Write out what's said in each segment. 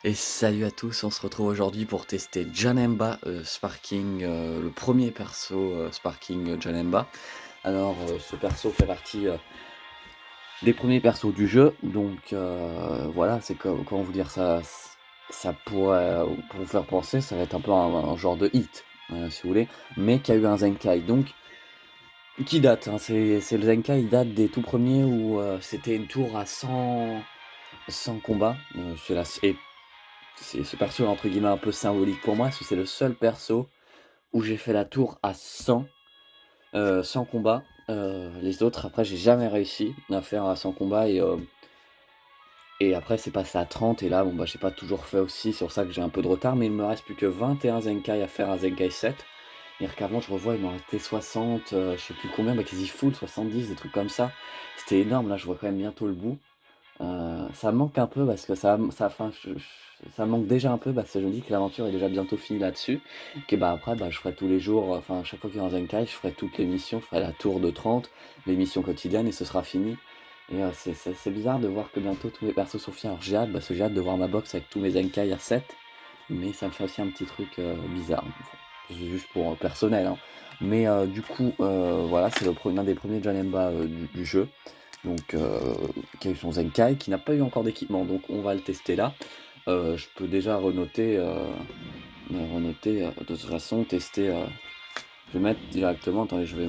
Et salut à tous, on se retrouve aujourd'hui pour tester Janemba Sparking, le premier perso Sparking Janemba. Alors ce perso fait partie des premiers persos du jeu, donc voilà, c'est comment vous dire ça, ça pourrait, pour vous faire penser, ça va être un peu un genre de hit, si vous voulez, mais qui a eu un Zenkai, donc qui date, hein, c'est le Zenkai, il date des tout premiers où c'était une tour à 100 combats, ce perso est entre guillemets un peu symbolique pour moi, parce que c'est le seul perso où j'ai fait la tour à 100 combats. Les autres après j'ai jamais réussi à faire à 100 combats et après c'est passé à 30 et là bon bah j'ai pas toujours fait aussi, c'est pour ça que j'ai un peu de retard, mais il me reste plus que 21 Zenkai à faire à Zenkai 7. C'est-à-dire qu'avant je revois il m'en restait 60, je sais plus combien, bah quasi full 70, des trucs comme ça. C'était énorme, là je vois quand même bientôt le bout. Ça me manque un peu parce que ça enfin, ça me manque déjà un peu parce que je me dis que l'aventure est déjà bientôt finie là-dessus. Que bah, après, bah, je ferai tous les jours, enfin, chaque fois qu'il y aura un Zenkai, je ferai toutes les missions, je ferai la tour de 30, les missions quotidiennes et ce sera fini. Et c'est bizarre de voir que bientôt tous les persos sont finis. Alors j'ai hâte, parce que j'ai hâte de voir ma box avec tous mes Zenkai à 7, mais ça me fait aussi un petit truc bizarre. Enfin, c'est juste pour personnel, hein. Mais du coup, voilà, c'est l'un des premiers Janemba du jeu. Donc, qui a eu son Zenkai, qui n'a pas eu encore d'équipement, donc on va le tester là. Je peux déjà de toute façon, tester. Je vais mettre directement. Attendez, je vais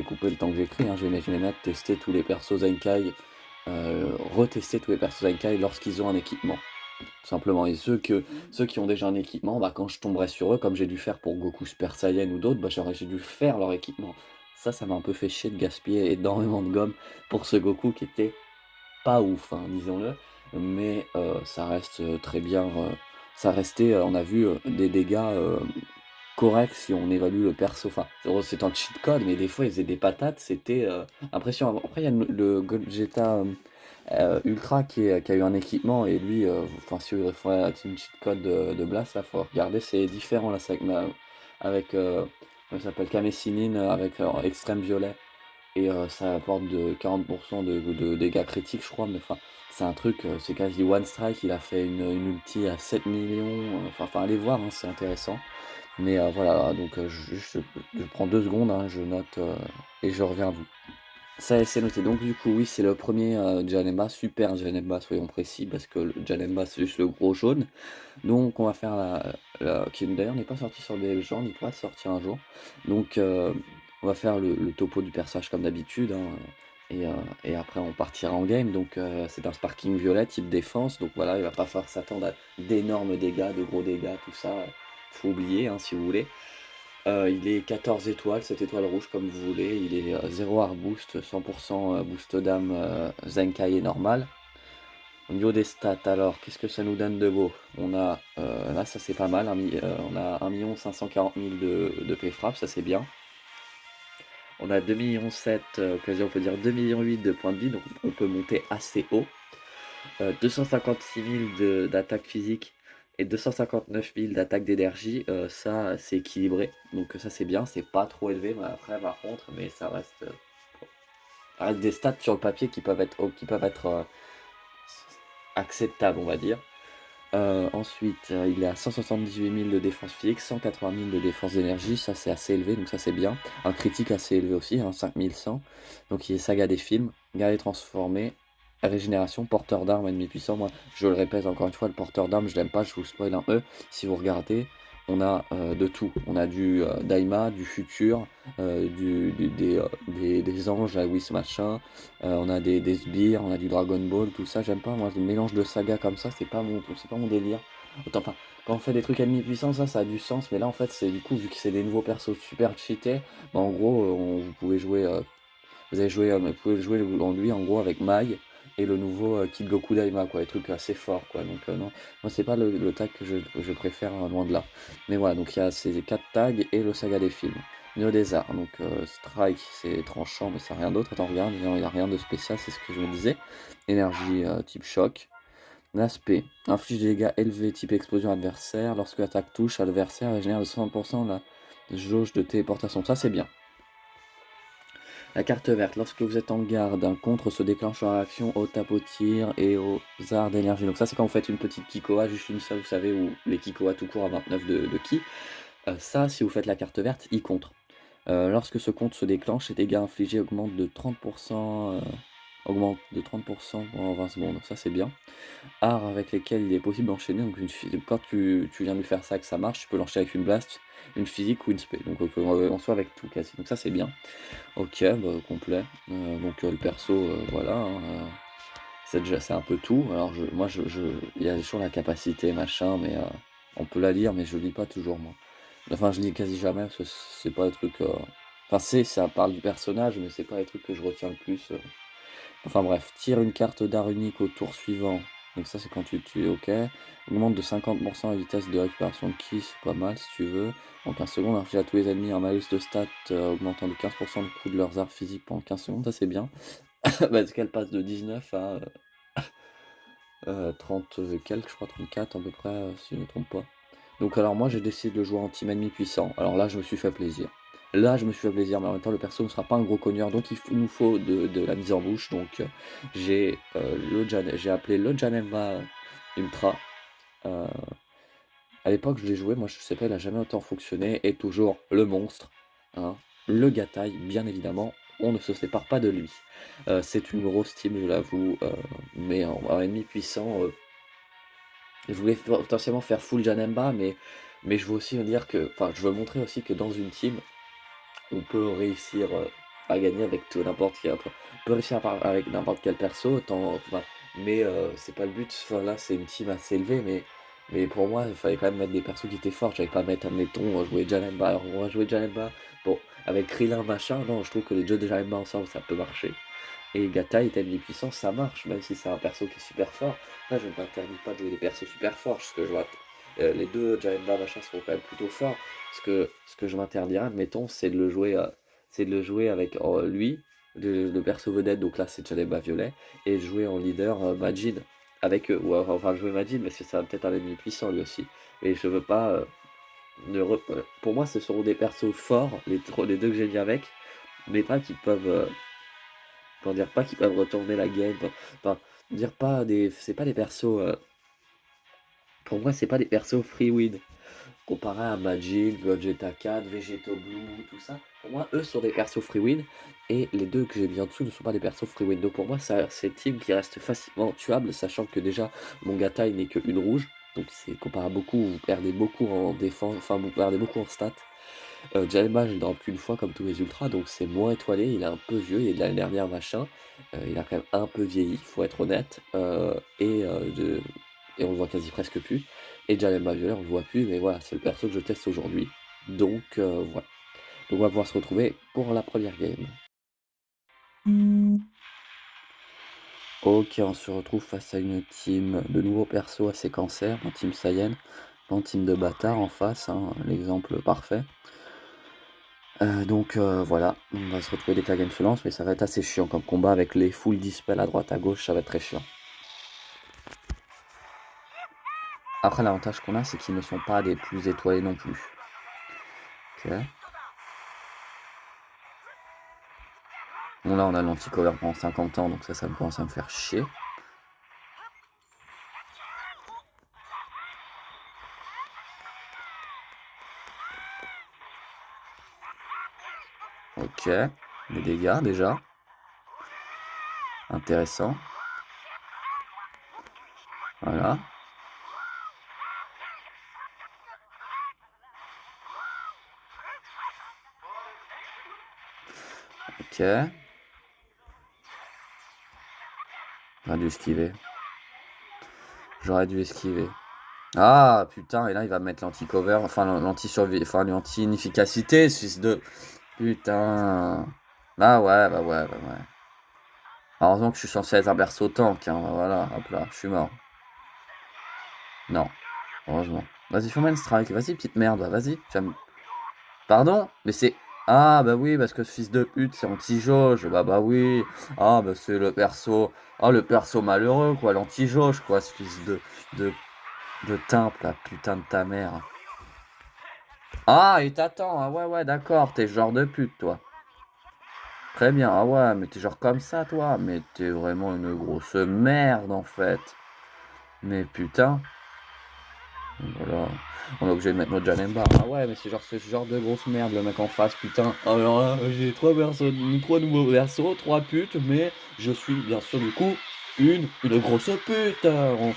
couper le temps que j'écris, hein. Je vais mettre tester tous les persos Zenkai, retester tous les persos Zenkai lorsqu'ils ont un équipement. Tout simplement. Et ceux qui ont déjà un équipement, bah, quand je tomberai sur eux, comme j'ai dû faire pour Goku Super Saiyan ou d'autres, bah, j'ai dû faire leur équipement. Ça m'a un peu fait chier de gaspiller énormément de gomme pour ce Goku qui était pas ouf, hein, disons-le, mais ça reste très bien. Ça restait, on a vu des dégâts corrects si on évalue le perso. Enfin, c'est un cheat code, mais des fois il faisait des patates, c'était impressionnant. Après, il y a le Gogeta Ultra qui a eu un équipement, et lui, enfin, si vous faites la team cheat code de Blast, là, faut regarder, c'est différent là, c'est avec comment ça s'appelle, Kamesinin avec Extrême Violet et ça apporte de 40 de dégâts critiques, je crois, mais enfin, c'est un truc, c'est quasi one strike. Il a fait une ulti à 7 millions, enfin allez voir, hein, c'est intéressant. Mais voilà, donc je prends 2 secondes, hein, je note, et je reviens à vous. Ça, c'est noté. Donc du coup, oui, c'est le premier Janemba, super Janemba, soyons précis, parce que le Janemba, c'est juste le gros jaune. Donc on va faire qui d'ailleurs n'est pas sorti sur des légendes, il pourra sortir un jour. Donc on va faire le topo du personnage comme d'habitude, hein, et après on partira en game. Donc c'est un Sparking violet type défense, donc voilà, il va pas falloir s'attendre à d'énormes dégâts, de gros dégâts, tout ça. Faut oublier, hein, si vous voulez. Il est 14 étoiles, 7 étoiles rouges comme vous voulez. Il est 0 hard boost, 100% boost d'âme, Zenkai est normal. Au niveau des stats, alors, qu'est-ce que ça nous donne de beau? On a, là, ça c'est pas mal, on a 1 540 000 de P-Frappe, ça c'est bien. On a 2,7 millions, quasi on peut dire 2,8 millions de points de vie, donc on peut monter assez haut. 256 000 d'attaque physique et 259 000 d'attaque d'énergie, ça c'est équilibré, donc ça c'est bien, c'est pas trop élevé, mais après par contre, mais ça reste des stats sur le papier qui peuvent être acceptables, on va dire. Ensuite, il est à 178 000 de défense physique, 180 000 de défense d'énergie, ça c'est assez élevé, donc ça c'est bien. Un critique assez élevé aussi, hein, 5100. Donc il est saga des films, guerrier transformé, régénération, porteur d'armes, ennemi puissant. Moi, je le répète encore une fois, le porteur d'armes, je l'aime pas, je vous spoil un peu. Si vous regardez, on a de tout. On a du Daima, du futur, des anges à Whis machin, on a des sbires, on a du Dragon Ball, tout ça, j'aime pas. Moi, le mélange de saga comme ça, c'est pas mon délire. Autant, enfin, quand on fait des trucs ennemis puissants, ça a du sens, mais là, en fait, c'est du coup, vu que c'est des nouveaux persos super cheatés, bah, en gros, vous pouvez jouer, vous pouvez jouer en lui, en gros, avec Mai et le nouveau Kid Goku Daima, quoi, des trucs assez forts, quoi. Donc, non, moi, c'est pas le tag que je préfère, loin de là. Mais voilà, donc il y a ces 4 tags et le saga des films. Néo des arts, donc Strike, c'est tranchant, mais c'est rien d'autre. Attends, regarde, il n'y a rien de spécial, c'est ce que je me disais. Énergie type choc. L'aspect, inflige des dégâts élevés type explosion adversaire. Lorsque l'attaque touche à l'adversaire, elle génère de 60% la jauge de téléportation. Ça, c'est bien. La carte verte, lorsque vous êtes en garde, un contre se déclenche en réaction au tape au tir et aux arts d'énergie. Donc ça, c'est quand vous faites une petite Kikoa, juste une seule, vous savez, ou les Kikoa tout court à 29 de ki. Ça, si vous faites la carte verte, il contre. Lorsque ce compte se déclenche, les dégâts infligés augmentent de 30%, pendant 20 secondes. Ça, c'est bien. Arts avec lesquels il est possible d'enchaîner. Donc quand tu viens de lui faire ça, que ça marche, tu peux l'enchaîner avec une blast, une physique ou une spé. Donc en soit avec tout quasi. Donc ça, c'est bien. Ok, bah, complet. Le perso, voilà, hein, c'est un peu tout. Alors il y a toujours la capacité, machin, mais on peut la lire, mais je lis pas toujours, moi. Enfin, je lis quasi jamais, parce que c'est pas les trucs... Enfin, ça parle du personnage, mais c'est pas les trucs que je retiens le plus. Enfin bref, tire une carte d'art unique au tour suivant. Donc ça, c'est quand tu tues, ok. Augmente de 50% la vitesse de récupération de ki, c'est pas mal si tu veux. En 15 secondes, inflige à tous les ennemis un malus de stats augmentant de 15% le coût de leurs arts physiques pendant 15 secondes, ça c'est bien. Parce qu'elle passe de 19 à 30 quelques, je crois 34 à peu près, si je ne me trompe pas. Donc alors moi j'ai décidé de jouer en team ennemi puissant. Alors là je me suis fait plaisir. Là je me suis fait plaisir, mais en même temps le perso ne sera pas un gros cogneur, donc nous faut de la mise en bouche. Donc j'ai appelé le Janemba Ultra. Euh, à l'époque je l'ai joué, moi je sais pas, il a jamais autant fonctionné, et toujours le monstre, hein, le Gatai, bien évidemment, on ne se sépare pas de lui. C'est une grosse team, je l'avoue, mais en ennemi puissant, je voulais potentiellement faire full Janemba, mais je veux aussi me dire que, enfin, je veux montrer aussi que dans une team, on peut réussir à gagner avec tout n'importe qui. On peut réussir avec n'importe quel perso, enfin, mais c'est pas le but. Enfin, là, c'est une team assez élevée, mais pour moi, il fallait quand même mettre des persos qui étaient forts. J'avais pas mettre, admettons, jouer Janemba. Alors, on va jouer Janemba. Bon, avec Krillin, machin, non, je trouve que les jeux de Janemba ensemble, ça peut marcher. Et Gata est ennemi puissant, ça marche, même si c'est un perso qui est super fort. Là, je ne m'interdis pas de jouer des persos super forts, parce que je vois, les deux Janemba machin sont quand même plutôt forts. Ce que je m'interdirais, admettons, c'est de le jouer avec lui, le perso vedette, donc là c'est Janemba violet, et jouer en leader Majin avec eux. Ou enfin jouer Majin, mais ça va peut-être un ennemi puissant lui aussi. Et je veux pas. Pour moi, ce seront des persos forts, les deux que j'ai mis avec, mais pas qui peuvent. Pour dire pas qu'ils peuvent retourner la game. Enfin, dire pas des. C'est pas des persos. Pour moi, c'est pas des persos free win. Comparé à Majin, Vegeta 4, Vegeto Blue, tout ça. Pour moi, eux sont des persos free win. Et les deux que j'ai mis en dessous ne sont pas des persos free win. Donc pour moi, c'est team qui reste facilement tuable, sachant que déjà, mon Gata il n'est que une rouge. Donc c'est comparé à beaucoup, vous perdez beaucoup en défense, enfin vous perdez beaucoup en stats. Janemba, je le drop qu'une fois comme tous les ultras, donc c'est moins étoilé, il est un peu vieux, il est de l'année dernière machin, il a quand même un peu vieilli, faut être honnête, et on le voit quasi presque plus. Et Janemba violet, on le voit plus, mais voilà, c'est le perso que je teste aujourd'hui. Donc voilà. Donc on va pouvoir se retrouver pour la première game. Ok, on se retrouve face à une team de nouveaux persos assez cancer, un team Saiyan, un team de bâtards en face, hein, l'exemple parfait. Voilà, on va se retrouver dès que la game se lance, mais ça va être assez chiant comme combat avec les full dispel à droite à gauche, ça va être très chiant. Après, l'avantage qu'on a, c'est qu'ils ne sont pas des plus étoilés non plus. Ok. Bon, là, on a l'anti-cover pendant 50 ans, donc ça me commence à me faire chier. Ok, les dégâts déjà. Intéressant. Voilà. Ok. J'aurais dû esquiver. J'aurais dû esquiver. Ah putain, et là il va mettre l'anti-cover, enfin l'anti-survie, enfin l'anti-inefficacité, ce fils de. Putain. Bah ouais. Heureusement que je suis censé être un perso tank, hein, voilà, hop là, je suis mort. Non, heureusement. Vas-y, fais-moi une strike, vas-y, petite merde, vas-y. Pardon? Mais c'est... Ah, bah oui, parce que ce fils de pute, c'est anti-jauge, bah oui. Ah, bah c'est le perso... Ah, le perso malheureux, quoi, l'anti-jauge, quoi, ce fils de, de timpe, la putain de ta mère. Ah, il t'attend, ah ouais, d'accord, t'es ce genre de pute, toi. Très bien. Ah ouais, mais t'es genre comme ça, toi. Mais t'es vraiment une grosse merde, en fait. Mais putain. Voilà. On est obligé de mettre notre Janemba. Ah ouais, mais c'est genre ce genre de grosse merde, le mec en face, putain. Alors là, j'ai trois nouveaux persos, trois putes, mais je suis bien sûr du coup une grosse pute. On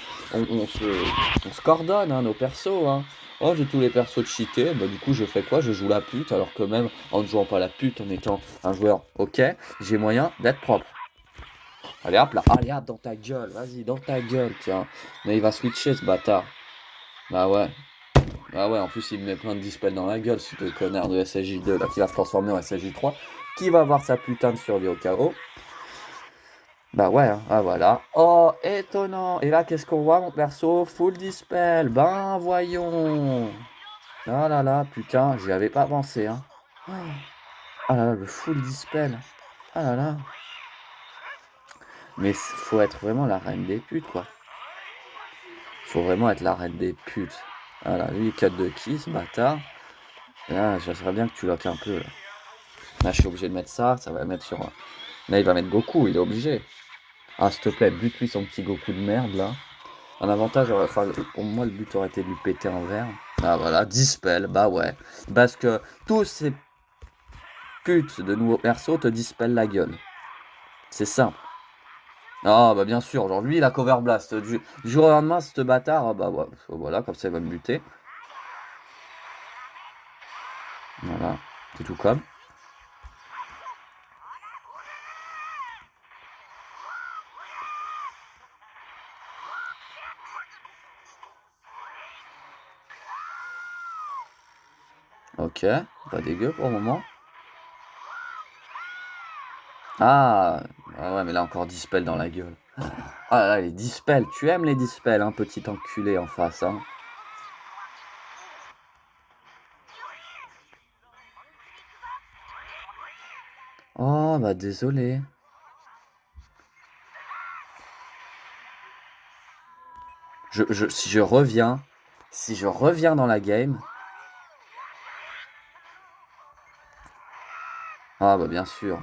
se coordonne, hein, nos persos, hein. Oh, j'ai tous les persos cheatés, bah du coup je fais quoi? Je joue la pute, alors que même en ne jouant pas la pute, en étant un joueur ok, j'ai moyen d'être propre. Allez hop là, allez hop dans ta gueule, vas-y, dans ta gueule, tiens. Mais il va switcher ce bâtard. Bah ouais. Ah ouais, en plus il me met plein de dispels dans la gueule, ce connard de SSJ2 là qui va se transformer en SSJ3, qui va avoir sa putain de survie au chaos. Bah ouais, hein, ah voilà. Oh, étonnant. Et là, qu'est-ce qu'on voit, mon perso? Full dispel. Ben voyons. Ah là là, putain, j'y avais pas pensé, hein. Ah là là, le full dispel. Ah là là. Mais faut être vraiment la reine des putes, quoi. Faut vraiment être la reine des putes. Ah là, lui, il cut de qui, ce bâtard? Là, j'aimerais bien que tu loques un peu, là. Là, je suis obligé de mettre ça, ça va mettre sur... Là, il va mettre Goku, il est obligé. Ah, s'il te plaît, bute-lui son petit Goku de merde, là. Un avantage, enfin, pour moi, le but aurait été de lui péter un verre. Ah, voilà, dispel, bah ouais. Parce que tous ces putes de nouveaux persos te dispellent la gueule. C'est simple. Ah, bah bien sûr, genre lui, il a cover blast. Du jour au lendemain, ce bâtard, ah, bah ouais, voilà, comme ça, il va me buter. Voilà, c'est tout comme. Ok, pas dégueu pour le moment. Ah, ah ouais, mais là encore dispel dans la gueule. Ah là là, les dispels, tu aimes les dispels, hein, petit enculé en face, hein. Oh, bah désolé. Si je reviens dans la game. Ah bah bien sûr.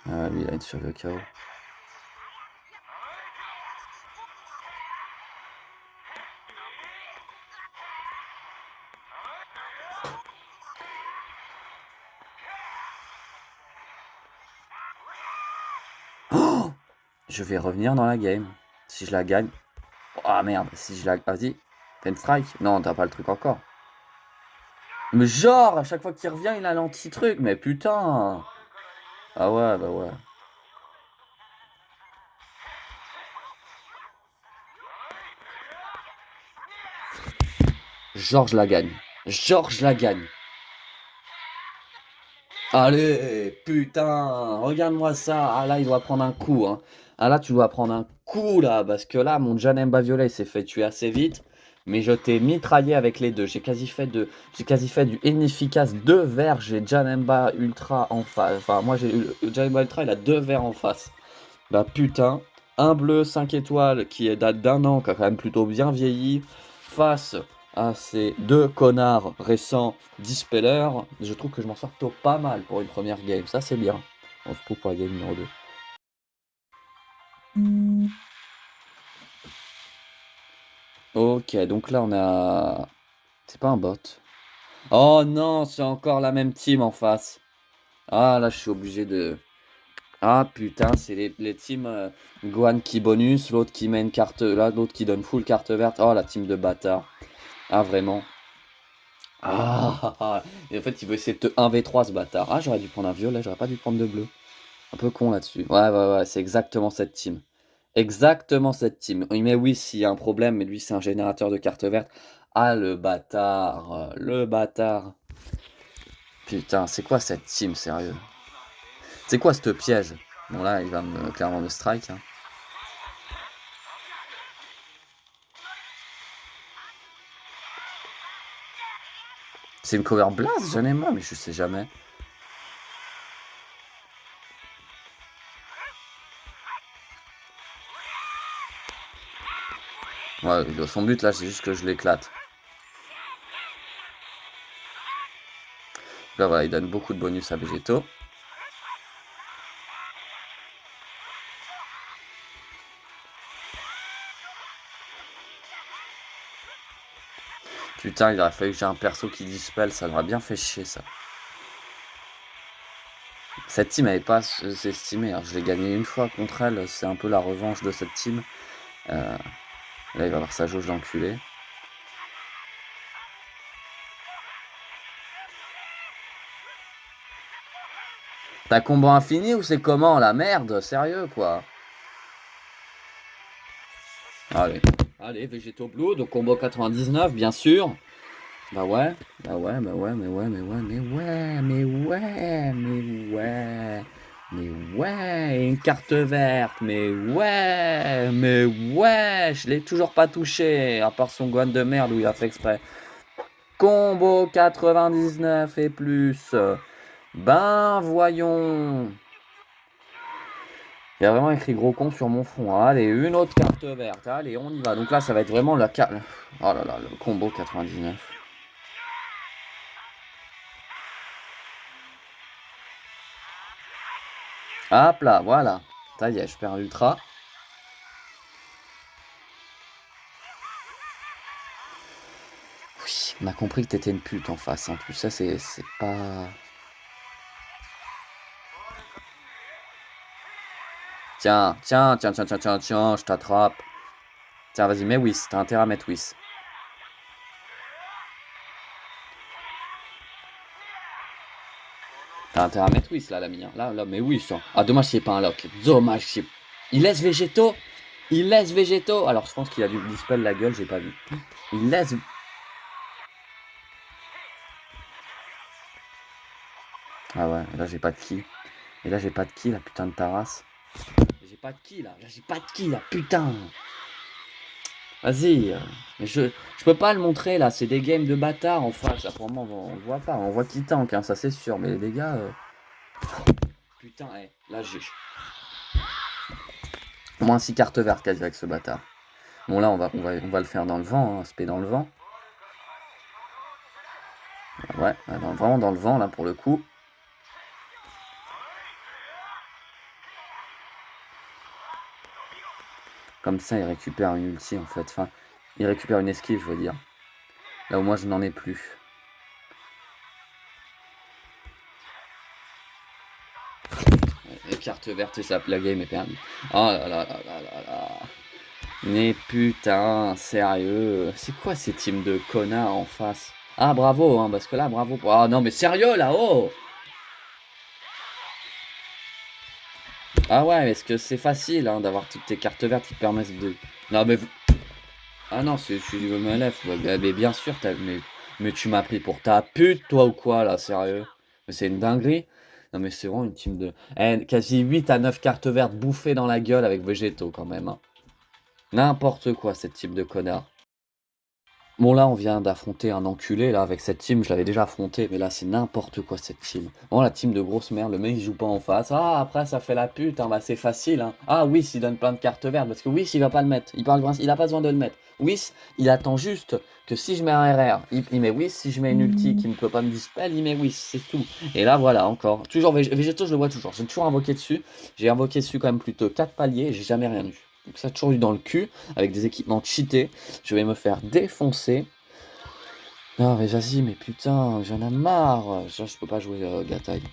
Ah, lui, il a une survie au chaos. Oh, je vais revenir dans la game. Si je la gagne. Ah merde, si je la... Vas-y. Pen strike. Non, t'as pas le truc encore. Mais genre, à chaque fois qu'il revient, il a l'anti-truc. Mais putain. Ah ouais, bah ouais. Georges la gagne. Georges la gagne. Allez, putain, regarde-moi ça. Ah là, il doit prendre un coup, hein. Ah là, tu dois prendre un coup, là, parce que là, mon Janemba violet s'est fait tuer assez vite. Mais je t'ai mitraillé avec les deux. J'ai quasi fait du inefficace 2 verres. J'ai Janemba Ultra en face. Enfin, moi, j'ai le Janemba Ultra, il a 2 verres en face. Bah putain, un bleu 5 étoiles qui date d'un an, qui a quand même plutôt bien vieilli, face à ces deux connards récents dispellers, je trouve que je m'en sors plutôt pas mal pour une première game, ça c'est bien. On se retrouve pour la game numéro 2. Ok, donc là on a... C'est pas un bot. Oh non, c'est encore la même team en face. Ah là je suis obligé de... Ah putain, c'est les teams Gohan qui bonus, l'autre qui met une carte là, l'autre qui donne full carte verte. Oh la team de bâtard. Ah vraiment. Ah, et en fait il veut essayer de te 1v3 ce bâtard. Ah j'aurais dû prendre un violet, j'aurais pas dû prendre de bleu. Un peu con là-dessus. Ouais ouais ouais, c'est exactement cette team. Exactement cette team. Il met oui s'il y a un problème, mais lui c'est un générateur de cartes vertes. Ah le bâtard, le bâtard. Putain, c'est quoi cette team sérieux? C'est quoi ce piège? Bon là il va clairement me strike, hein. C'est une cover blast, j'en ai marre, mais je sais jamais. Ouais, son but là, c'est juste que je l'éclate. Là, voilà, il donne beaucoup de bonus à Végéto. Putain, il aurait fallu que j'ai un perso qui dispel, ça m'aurait bien fait chier ça. Cette team n'avait pas s'estimer, hein. Je l'ai gagné une fois contre elle, c'est un peu la revanche de cette team. Là, il va avoir sa jauge d'enculé. T'as combo infini ou c'est comment la merde? Sérieux quoi? Allez, allez, Végéto Blue, donc combo 99, bien sûr. Bah ouais, bah ouais, bah ouais, mais ouais, mais ouais, mais ouais, mais ouais, mais ouais, mais ouais, et une carte verte, mais ouais, je l'ai toujours pas touché, à part son Gohan de merde où il a fait exprès. Combo 99 et plus. Ben voyons. Il y a vraiment écrit gros con sur mon front. Allez, une autre carte verte. Allez, on y va. Donc là, ça va être vraiment la carte. Oh là là, le combo 99. Hop là, voilà. Ça y est, je perds l'ultra. Oui, on a compris que t'étais une pute en face. En plus, ça, c'est pas. Tiens, tiens, tiens, tiens, tiens, tiens, tiens, je t'attrape. Tiens, vas-y, mets Whis. T'as intérêt à mettre Whis. T'as intérêt à mettre Whis, là, l'ami. Hein. Là, mais Whis. Hein. Ah, dommage qu'il n'y ait pas un lock. Dommage qu'il y ait... Il laisse Végéto. Il laisse Végéto. Alors, je pense qu'il a dû dispel la gueule, j'ai pas vu. Il laisse. Ah ouais, là, j'ai pas de ki. Et là, j'ai pas de ki, la putain de Taras. J'ai pas de ki, là. J'ai pas de ki, là, putain. Vas-y. Mais je peux pas le montrer, là. C'est des games de bâtards en face. Là, pour le moment, on le voit pas. On voit qui tank, hein, ça c'est sûr. Mais les gars. Putain, là, j'ai. Au moins 6 cartes vertes quasi avec ce bâtard. Bon, là, on va le faire dans le vent. Hein, spé dans le vent. Ouais, vraiment dans le vent, là, pour le coup. Comme ça, il récupère une ulti, en fait. Enfin, il récupère une esquive, je veux dire. Là où moi, je n'en ai plus. Les cartes vertes et ça, la game est perdue. Oh là là là là là là. Mais putain, sérieux. C'est quoi ces teams de connards en face? Ah, bravo, hein, parce que là, bravo. Ah non, mais sérieux, là, oh! Ah ouais, est-ce que c'est facile hein, d'avoir toutes tes cartes vertes qui te permettent de... Non, mais... Ah non, je suis du MLF. Ouais, mais bien sûr, mais tu m'as pris pour ta pute, toi, ou quoi, là, sérieux? Mais c'est une dinguerie. Non, mais c'est vraiment une team de... Quasi 8 à 9 cartes vertes bouffées dans la gueule avec Végéto, quand même. Hein. N'importe quoi, ce type de connard. Bon là on vient d'affronter un enculé là avec cette team, je l'avais déjà affronté, mais là c'est n'importe quoi cette team. Bon la team de grosse merde, le mec il joue pas en face. Ah après ça fait la pute, hein, bah c'est facile. Hein. Ah Whis il donne plein de cartes vertes, parce que Whis il va pas le mettre. Il a pas besoin de le mettre. Whis il attend juste que si je mets un RR, il met Whis, si je mets une ulti qui ne peut pas me dispel, il met Whis, c'est tout. Et là voilà encore. Toujours Végéto je le vois toujours. J'ai toujours invoqué dessus. J'ai invoqué dessus quand même plutôt 4 paliers et j'ai jamais rien eu. Donc ça a toujours eu dans le cul, avec des équipements cheatés. Je vais me faire défoncer. Non mais vas-y, mais putain, j'en ai marre. Je peux pas jouer Gataille.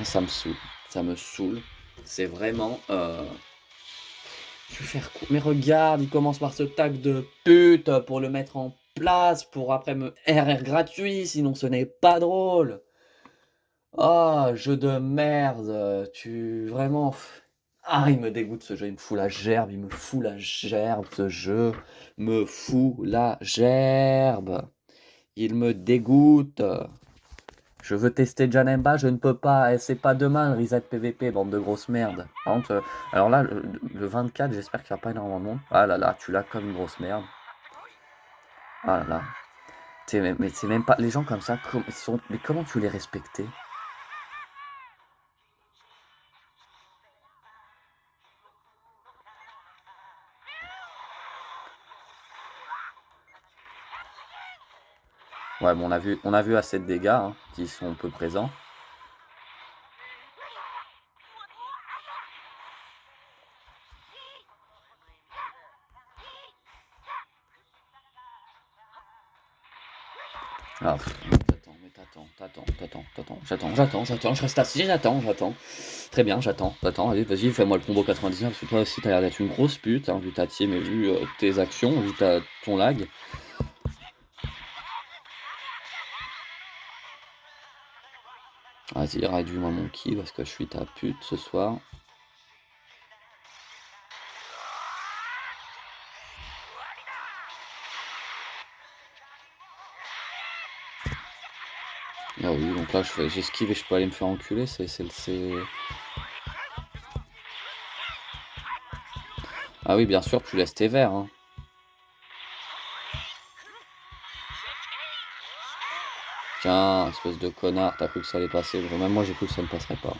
Ça me saoule. Ça me saoule. C'est vraiment... Je vais faire quoi? Mais regarde, il commence par ce tag de pute pour le mettre en place, pour après me RR gratuit, sinon ce n'est pas drôle. Ah, jeu de merde. Tu... Vraiment... Ah, il me dégoûte ce jeu, il me fout la gerbe, il me fout la gerbe ce jeu, me fout la gerbe, il me dégoûte. Je veux tester Janemba, je ne peux pas, c'est pas demain le reset PVP, bande de grosses merdes. Par contre, alors là, le 24, j'espère qu'il n'y a pas énormément de monde. Ah là là, tu l'as comme une grosse merde. Ah là là. Mais c'est même pas, les gens comme ça, mais comment tu les respectais? Ouais, bon, on a vu assez de dégâts, hein, qui sont peu présents. Ah, j'attends, je reste assis, j'attends. Très bien, j'attends. Allez, vas-y, fais-moi le combo 99, parce que toi aussi, t'as l'air d'être une grosse pute, hein, vu ta team et vu tes actions, vu ton lag. Vas-y, réduis-moi mon ki, parce que je suis ta pute ce soir. Ah oui, donc là, j'esquive et je peux aller me faire enculer, c'est... Ah oui, bien sûr, tu laisses tes verres, hein. Tiens, espèce de connard, t'as cru que ça allait passer. Même moi, j'ai cru que ça ne passerait pas.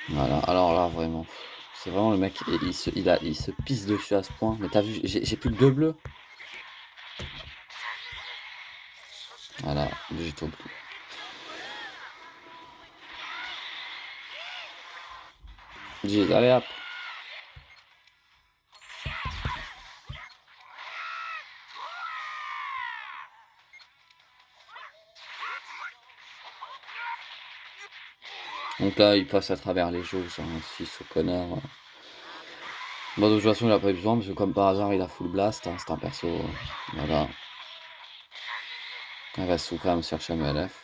Voilà, alors là, vraiment, c'est vraiment le mec, il se pisse dessus à ce point. Mais t'as vu, j'ai plus que 2 bleus. Voilà, végétaux bleus. Jeez, allez hop. Donc là, il passe à travers les jeux, genre, si ce connard. Bon, de toute façon, il a pas eu besoin, parce que comme par hasard, il a full blast, hein, c'est un perso. Voilà. Il reste sous quand même chercher MLF.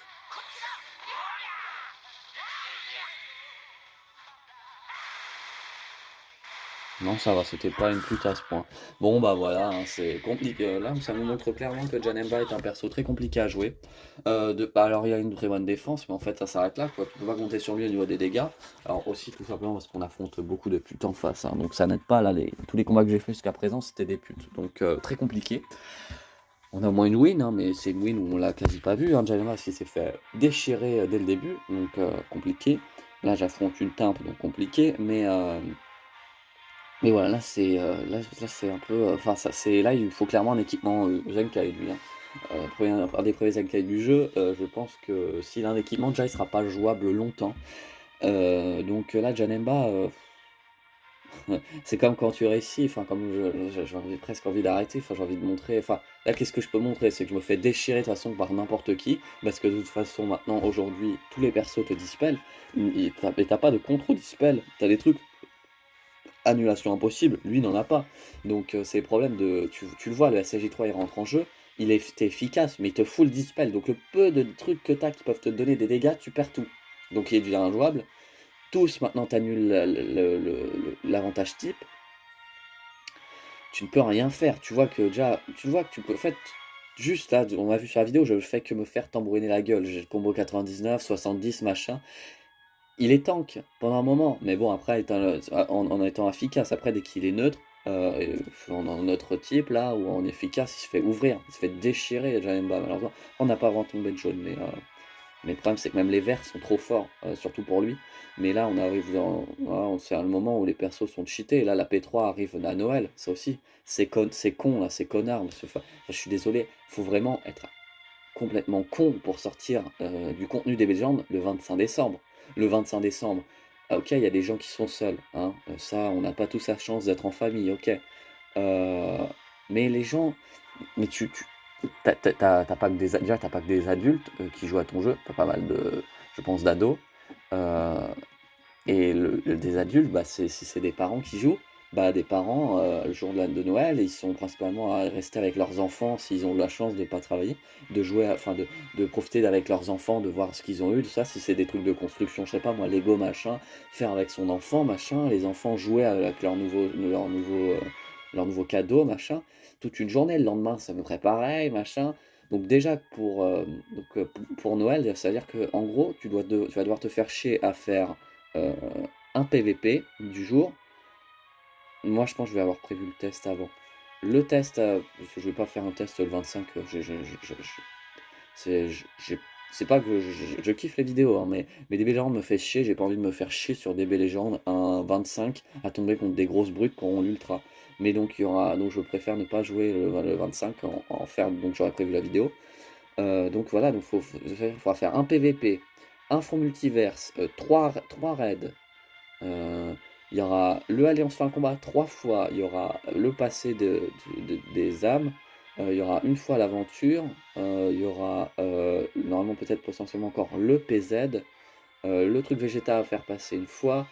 Non, ça va, c'était pas une pute à ce point. Bon, bah voilà, hein, c'est compliqué. Là, ça nous montre clairement que Janemba est un perso très compliqué à jouer. Bah, alors, il y a une très bonne défense, mais en fait, ça s'arrête là, quoi. Tu peux pas compter sur lui au niveau des dégâts. Alors, aussi, tout simplement, parce qu'on affronte beaucoup de putes en face, hein, donc ça n'aide pas. Là, tous les combats que j'ai fait jusqu'à présent, c'était des putes. Donc, très compliqué. On a au moins une win, hein, mais c'est une win où on l'a quasi pas vu. Hein. Janemba, il s'est fait déchirer dès le début, donc compliqué. Là, j'affronte une timpe, donc compliqué, mais voilà, là, c'est un peu, enfin, ça, c'est là, il faut clairement un équipement Zenkai, lui. Hein. Un des premiers Zenkai du jeu, je pense que s'il a un équipement, déjà, il sera pas jouable longtemps. Donc là, Janemba, c'est comme quand tu réussis, enfin, comme j'ai presque envie d'arrêter, enfin, j'ai envie de montrer, enfin, là, qu'est-ce que je peux montrer? C'est que je me fais déchirer de toute façon par n'importe qui, parce que de toute façon, maintenant, aujourd'hui, tous les persos te dispellent, et t'as pas de contrôle dispel, t'as des trucs annulation impossible, lui n'en a pas. Donc c'est le problème de. Tu le vois, le SSJ3 il rentre en jeu, t'es efficace, mais il te fout le dispel. Donc le peu de trucs que t'as qui peuvent te donner des dégâts, tu perds tout. Donc il devient injouable. Tous maintenant t'annules l'avantage type. Tu ne peux rien faire. Tu vois que déjà. Tu vois que tu peux. En fait, juste là, on a vu sur la vidéo, je fais que me faire tambouriner la gueule. J'ai le combo 99, 70, machin. Il est tank pendant un moment, mais bon, après, en étant efficace, après, dès qu'il est neutre, en neutre type, là, ou en efficace, il se fait ouvrir, il se fait déchirer, Janemba, malheureusement. On n'a pas vraiment tombé de jaune, mais le problème, c'est que même les verts sont trop forts, surtout pour lui. Mais là, on arrive voilà, c'est le moment où les persos sont cheatés. Là, la P3 arrive à Noël, ça aussi. C'est con, là, c'est connard. Je suis désolé, faut vraiment être complètement con pour sortir du contenu des légendes le 25 décembre. Le 25 décembre, ok, il y a des gens qui sont seuls, hein, ça, on n'a pas tous la chance d'être en famille, ok. Euh, mais les gens, mais t'as pas que déjà, t'as pas que des adultes qui jouent à ton jeu, t'as pas mal de, je pense, d'ados. Euh, et des adultes, bah, si c'est des parents qui jouent, bah, des parents, le jour de Noël, ils sont principalement à rester avec leurs enfants s'ils ont la chance de ne pas travailler, de jouer, enfin de profiter avec leurs enfants, de voir ce qu'ils ont eu, tout ça, si c'est des trucs de construction, je sais pas moi, Lego machin, faire avec son enfant machin, les enfants jouer avec leur nouveau cadeau machin, toute une journée, le lendemain ça me ferait pareil machin. Donc déjà pour Noël, ça veut dire que en gros tu vas devoir te faire chier à faire euh, un PVP du jour. Moi, je pense que je vais avoir prévu le test avant. Le test, parce que je vais pas faire un test le 25. c'est pas que je kiffe les vidéos, hein, mais DB Legend me fait chier, j'ai pas envie de me faire chier sur DB Legend un 25 à tomber contre des grosses brutes qui auront l'ultra. Mais donc donc je préfère ne pas jouer le 25 en faire donc j'aurais prévu la vidéo. Donc voilà, donc faudra faire un PVP, un front multiverse, 3 raids, il y aura le Alliance fin combat 3 fois, il y aura le passé des âmes, il y aura une fois l'aventure, il y aura, normalement peut-être potentiellement encore le PZ, le truc Vegeta à faire passer une fois,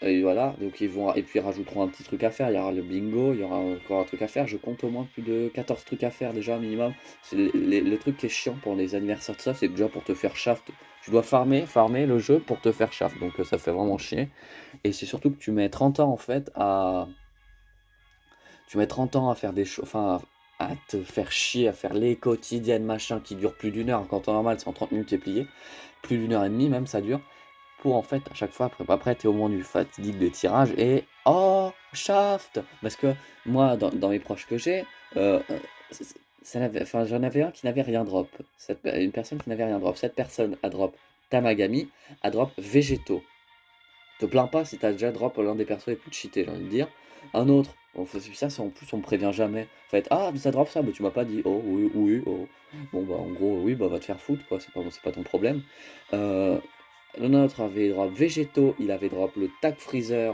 et voilà, donc et puis ils rajouteront un petit truc à faire, il y aura le bingo, il y aura encore un truc à faire. Je compte au moins plus de 14 trucs à faire déjà minimum. C'est le truc qui est chiant pour les anniversaires de ça, c'est déjà pour te faire shaft. Tu dois farmer le jeu pour te faire shaft, donc ça fait vraiment chier. Et c'est surtout que tu mets 30 ans en fait tu mets 30 ans à faire des choses, enfin à te faire chier, à faire les quotidiennes machin qui durent plus d'1 heure. Quand en normal c'est en 30 minutes t'es plié. Plus d'1 heure et demie même ça dure pour en fait à chaque fois après tu es au moment du fatidique de tirage et oh shaft! Parce que moi dans mes proches que j'ai, c c enfin j'en avais un qui n'avait rien drop. Une personne qui n'avait rien drop. Cette personne a drop Tamagami, a drop Végétaux. Te plains pas si t'as déjà drop l'un des persos les plus cheatés, j'ai envie de dire. Un autre, on fait ça, c'est en plus on me prévient jamais. En fait, ah mais ça drop ça, mais tu m'as pas dit. Oh oui, oui, oh. Bon bah en gros oui bah va te faire foutre quoi, c'est pas ton problème. Euh, un autre avait drop végétaux, il avait drop le tag freezer,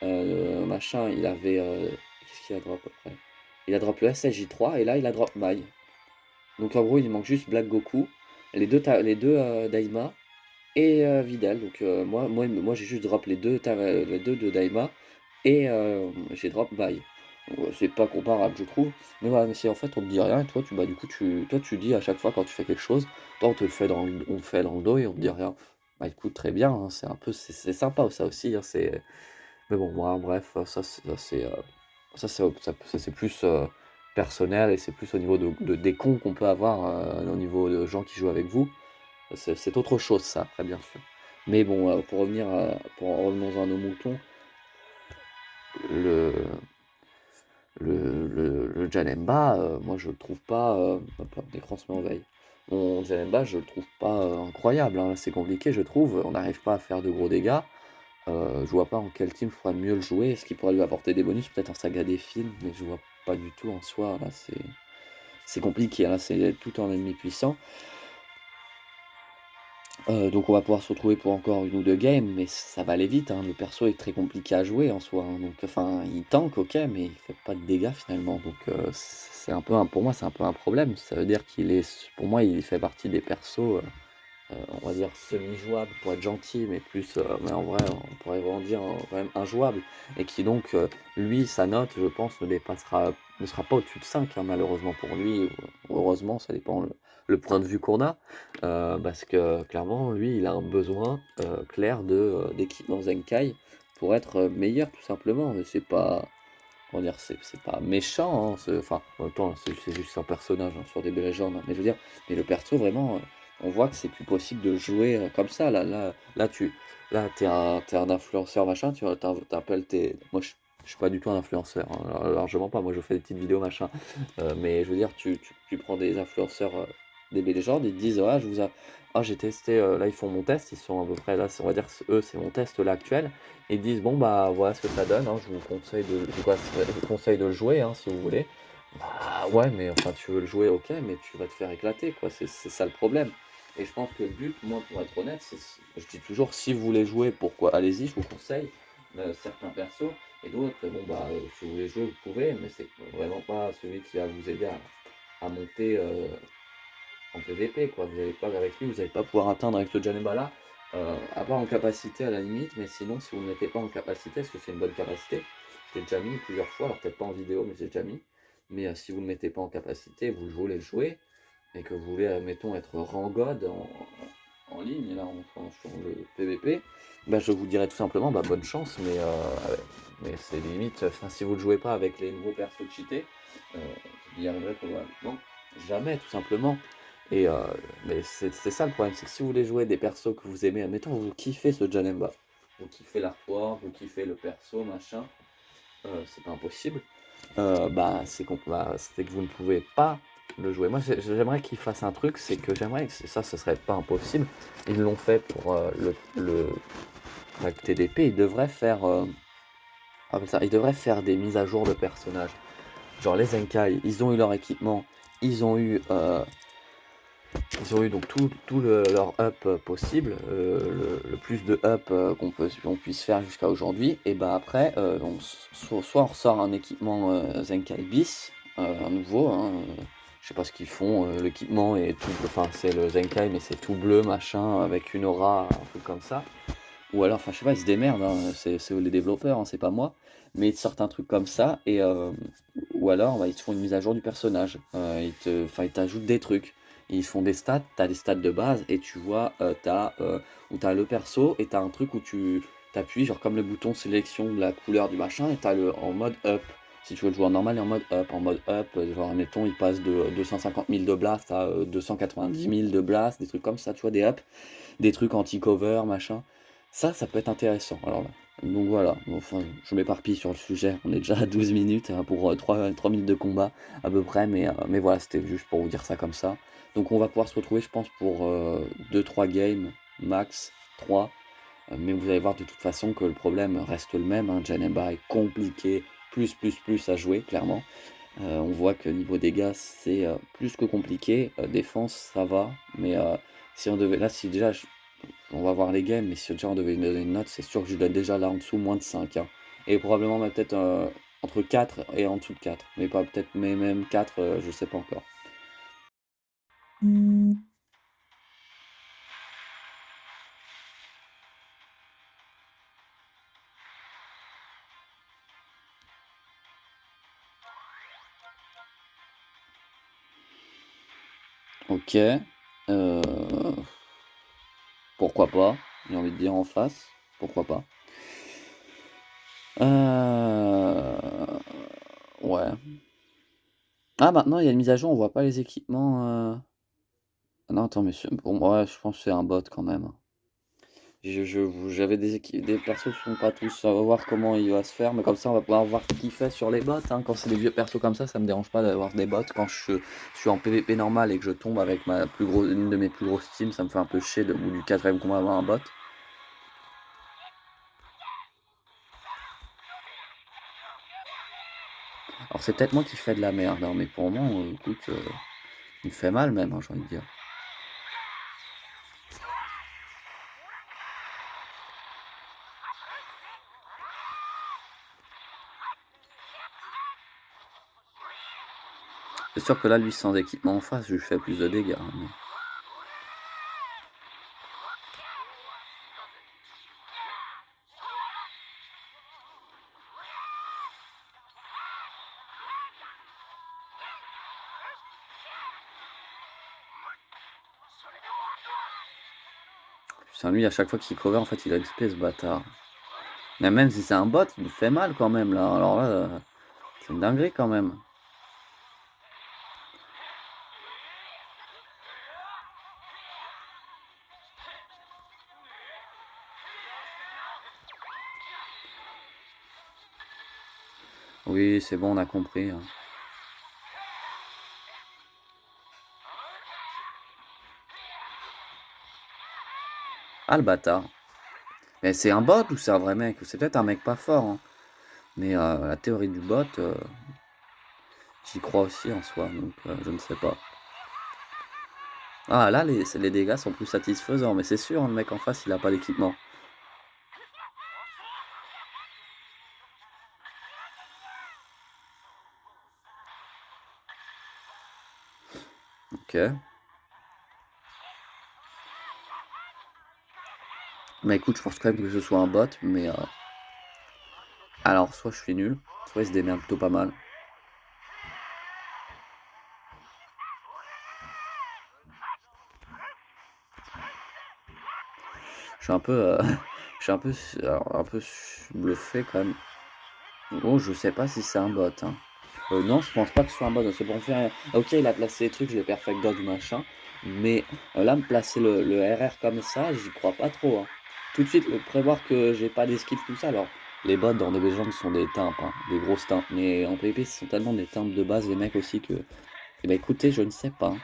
machin, il avait qu'est-ce qu'il a drop après? Il a drop le SSJ3 et là il a drop Mai. Donc en gros il manque juste Black Goku, les deux Daima et Vidal. Donc moi j'ai juste drop les deux de Daima et j'ai drop Mai. C'est pas comparable je trouve. Mais voilà, mais c'est en fait on te dit rien et toi tu bah du coup tu dis à chaque fois quand tu fais quelque chose, toi on te le fait on te fait dans le dos et on te dit rien. Bah écoute très bien, hein, c'est un peu c'est sympa ça aussi, hein, mais bon moi bref, ça c'est plus personnel et c'est plus au niveau des cons qu'on peut avoir au niveau de gens qui jouent avec vous. C'est autre chose ça, après bien sûr. Mais bon, revenons à nos moutons, le le Janemba, moi je le trouve pas, hop, l'écran se met en veille. Mon Janemba, je le trouve pas, incroyable, hein, c'est compliqué je trouve, on n'arrive pas à faire de gros dégâts. Je vois pas en quel team je pourrais mieux le jouer. Est-ce qu'il pourrait lui apporter des bonus? Peut-être en saga des films, mais je vois pas du tout en soi, là c'est compliqué, là c'est tout un ennemi puissant. Donc on va pouvoir se retrouver pour encore une ou 2 games, mais ça va aller vite, hein. Le perso est très compliqué à jouer en soi, hein, donc enfin, il tank OK, mais il fait pas de dégâts finalement, donc c'est un peu pour moi, c'est un peu un problème. Ça veut dire pour moi, il fait partie des persos, on va dire semi-jouables pour être gentil, mais plus, mais en vrai, on pourrait vraiment dire, quand même injouable et qui donc, lui, sa note, je pense, ne sera pas au-dessus de 5, hein, malheureusement pour lui ou heureusement, ça dépend le point de vue qu'on a. Parce que clairement, lui, il a un besoin clair d'équipement Zenkai pour être meilleur, tout simplement. Mais c'est pas, comment dire, c'est pas méchant, hein, enfin, en même temps, c'est juste un personnage hein, sur des légendes. Hein, mais je veux dire, mais le perso, vraiment, on voit que c'est plus possible de jouer comme ça. T'es un influenceur machin, t'appelles tes. Moi, je suis pas du tout un influenceur, hein, largement pas. Moi, je fais des petites vidéos machin. Mais je veux dire, tu prends des influenceurs des légendes, ils te disent, ah, j'ai testé, là, ils font mon test, ils sont à peu près là, on va dire, eux, c'est mon test là actuel. Et ils disent, bon, bah, voilà ce que ça donne, hein, je vous conseille de le jouer, hein, si vous voulez. Bah, ouais, mais enfin, tu veux le jouer, ok, mais tu vas te faire éclater, quoi, c'est ça le problème. Et je pense que le but, moi, pour être honnête, je dis toujours, si vous voulez jouer, pourquoi, allez-y, je vous conseille certains persos, et d'autres, bon, bah, si vous voulez jouer, vous pouvez, mais c'est vraiment pas celui qui va vous aider à monter en PVP, quoi. Vous allez pas, avec lui, vous n'allez pas pouvoir atteindre avec ce Janemba là, à part en capacité à la limite, mais sinon, si vous ne mettez pas en capacité, est-ce que c'est une bonne capacité? J'ai déjà mis plusieurs fois, alors peut-être pas en vidéo, mais j'ai déjà mis. Mais si vous ne mettez pas en capacité, vous voulez le jouer, et que vous voulez, mettons, être rang God en ligne, là, sur le PVP, bah, je vous dirais tout simplement, bah, bonne chance, mais c'est limite, enfin, si vous ne le jouez pas avec les nouveaux persos cheatés, vous n'y arriverez probablement jamais, tout simplement. Et mais c'est ça le problème, c'est que si vous voulez jouer des persos que vous aimez, admettons vous kiffez ce Janemba, vous kiffez l'artwork, vous kiffez le perso, machin, c'est pas impossible. C'est que vous ne pouvez pas le jouer. Moi, j'aimerais qu'ils fassent un truc, c'est que j'aimerais que ça, ce serait pas impossible. Ils l'ont fait pour le TDP. Ils devraient faire, ils devraient faire des mises à jour de personnages. Genre les Zenkai, ils ont eu leur équipement, ils ont eu, ils ont eu donc leur up possible, le plus de up qu'on puisse faire jusqu'à aujourd'hui. Et bah après, soit on ressort un équipement Zenkai bis, un nouveau, hein, je sais pas ce qu'ils font, l'équipement est tout, enfin c'est le Zenkai mais c'est tout bleu machin avec une aura, un truc comme ça. Ou alors, enfin je sais pas, ils se démerdent, hein, c'est eux les développeurs, hein, c'est pas moi. Mais ils te sortent un truc comme ça et ou alors bah, ils te font une mise à jour du personnage. Ils t'ajoutent des trucs. Ils font des stats, t'as des stats de base et tu vois, où t'as le perso et t'as un truc où tu t'appuies, genre comme le bouton sélection de la couleur du machin, et t'as le en mode up. Si tu veux le jouer en normal et en mode up. En mode up, genre admettons, il passe de 250 000 de blast à 290 000 de blast, des trucs comme ça, tu vois, des up, des trucs anti-cover, machin. Ça peut être intéressant. Alors là, donc voilà, bon, enfin, je m'éparpille sur le sujet. On est déjà à 12 minutes hein, pour 3 minutes de combat à peu près, mais voilà, c'était juste pour vous dire ça comme ça. Donc on va pouvoir se retrouver, je pense, pour 2-3 games, max 3. Mais vous allez voir de toute façon que le problème reste le même. Hein. Janemba est compliqué, plus à jouer, clairement. On voit que niveau dégâts, c'est plus que compliqué. Défense, ça va. Mais si on devait. Là, si déjà. On va voir les games, mais si déjà on devait lui donner une note, c'est sûr que je lui donne déjà là en dessous moins de 5. Hein. Et probablement bah, peut-être entre 4 et en dessous de 4. Mais pas peut-être, mais même 4, je sais pas encore. Ok. Pourquoi pas? J'ai envie de dire en face. Pourquoi pas? Ouais. Ah, maintenant il y a une mise à jour, on voit pas les équipements. Ah non, attends, mais pour moi, je pense que c'est un bot quand même. J'avais des persos qui sont pas tous, on va voir comment il va se faire, mais comme ça on va pouvoir voir ce qu'il fait sur les bots. Hein. Quand c'est des vieux persos comme ça me dérange pas d'avoir des bots. Quand je suis en PVP normal et que je tombe avec une de mes plus grosses teams, ça me fait un peu chier au bout du quatrième combat avoir un bot. Alors c'est peut-être moi qui fais de la merde, hein, mais pour moi, écoute, il me fait mal même, hein, j'ai envie de dire. C'est sûr que là, lui, sans équipement en face, je lui fais plus de dégâts. Hein, mais... Putain, lui, à chaque fois qu'il cover, en fait, il a XP, ce bâtard. Mais même si c'est un bot, il me fait mal quand même, là. Alors là, c'est une dinguerie quand même. Oui, c'est bon, on a compris. Hein. Ah, le bâtard. Mais c'est un bot ou c'est un vrai mec? C'est peut-être un mec pas fort. Hein. Mais la théorie du bot, j'y crois aussi en soi, donc je ne sais pas. Ah, là, les dégâts sont plus satisfaisants, mais c'est sûr, hein, le mec en face, il a pas d'équipement. Ok. Mais écoute, je pense quand même que ce soit un bot, mais... Alors, soit je suis nul, soit il se démerde plutôt pas mal. Je suis un peu... je suis un peu bluffé quand même. Oh, je sais pas si c'est un bot. Hein. Non, je pense pas que ce soit un bot. C'est pour faire. Ok, il a placé les trucs, je l'ai perfect dog machin. Mais là, me placer le RR comme ça, j'y crois pas trop. Hein. Tout de suite, prévoir que j'ai pas d'esquive, tout ça. Alors, les bots dans des gens sont des timpes, hein, des grosses timpes. Mais en PvP, ce sont tellement des timpes de base, les mecs aussi, que Eh ben écoutez, je ne sais pas.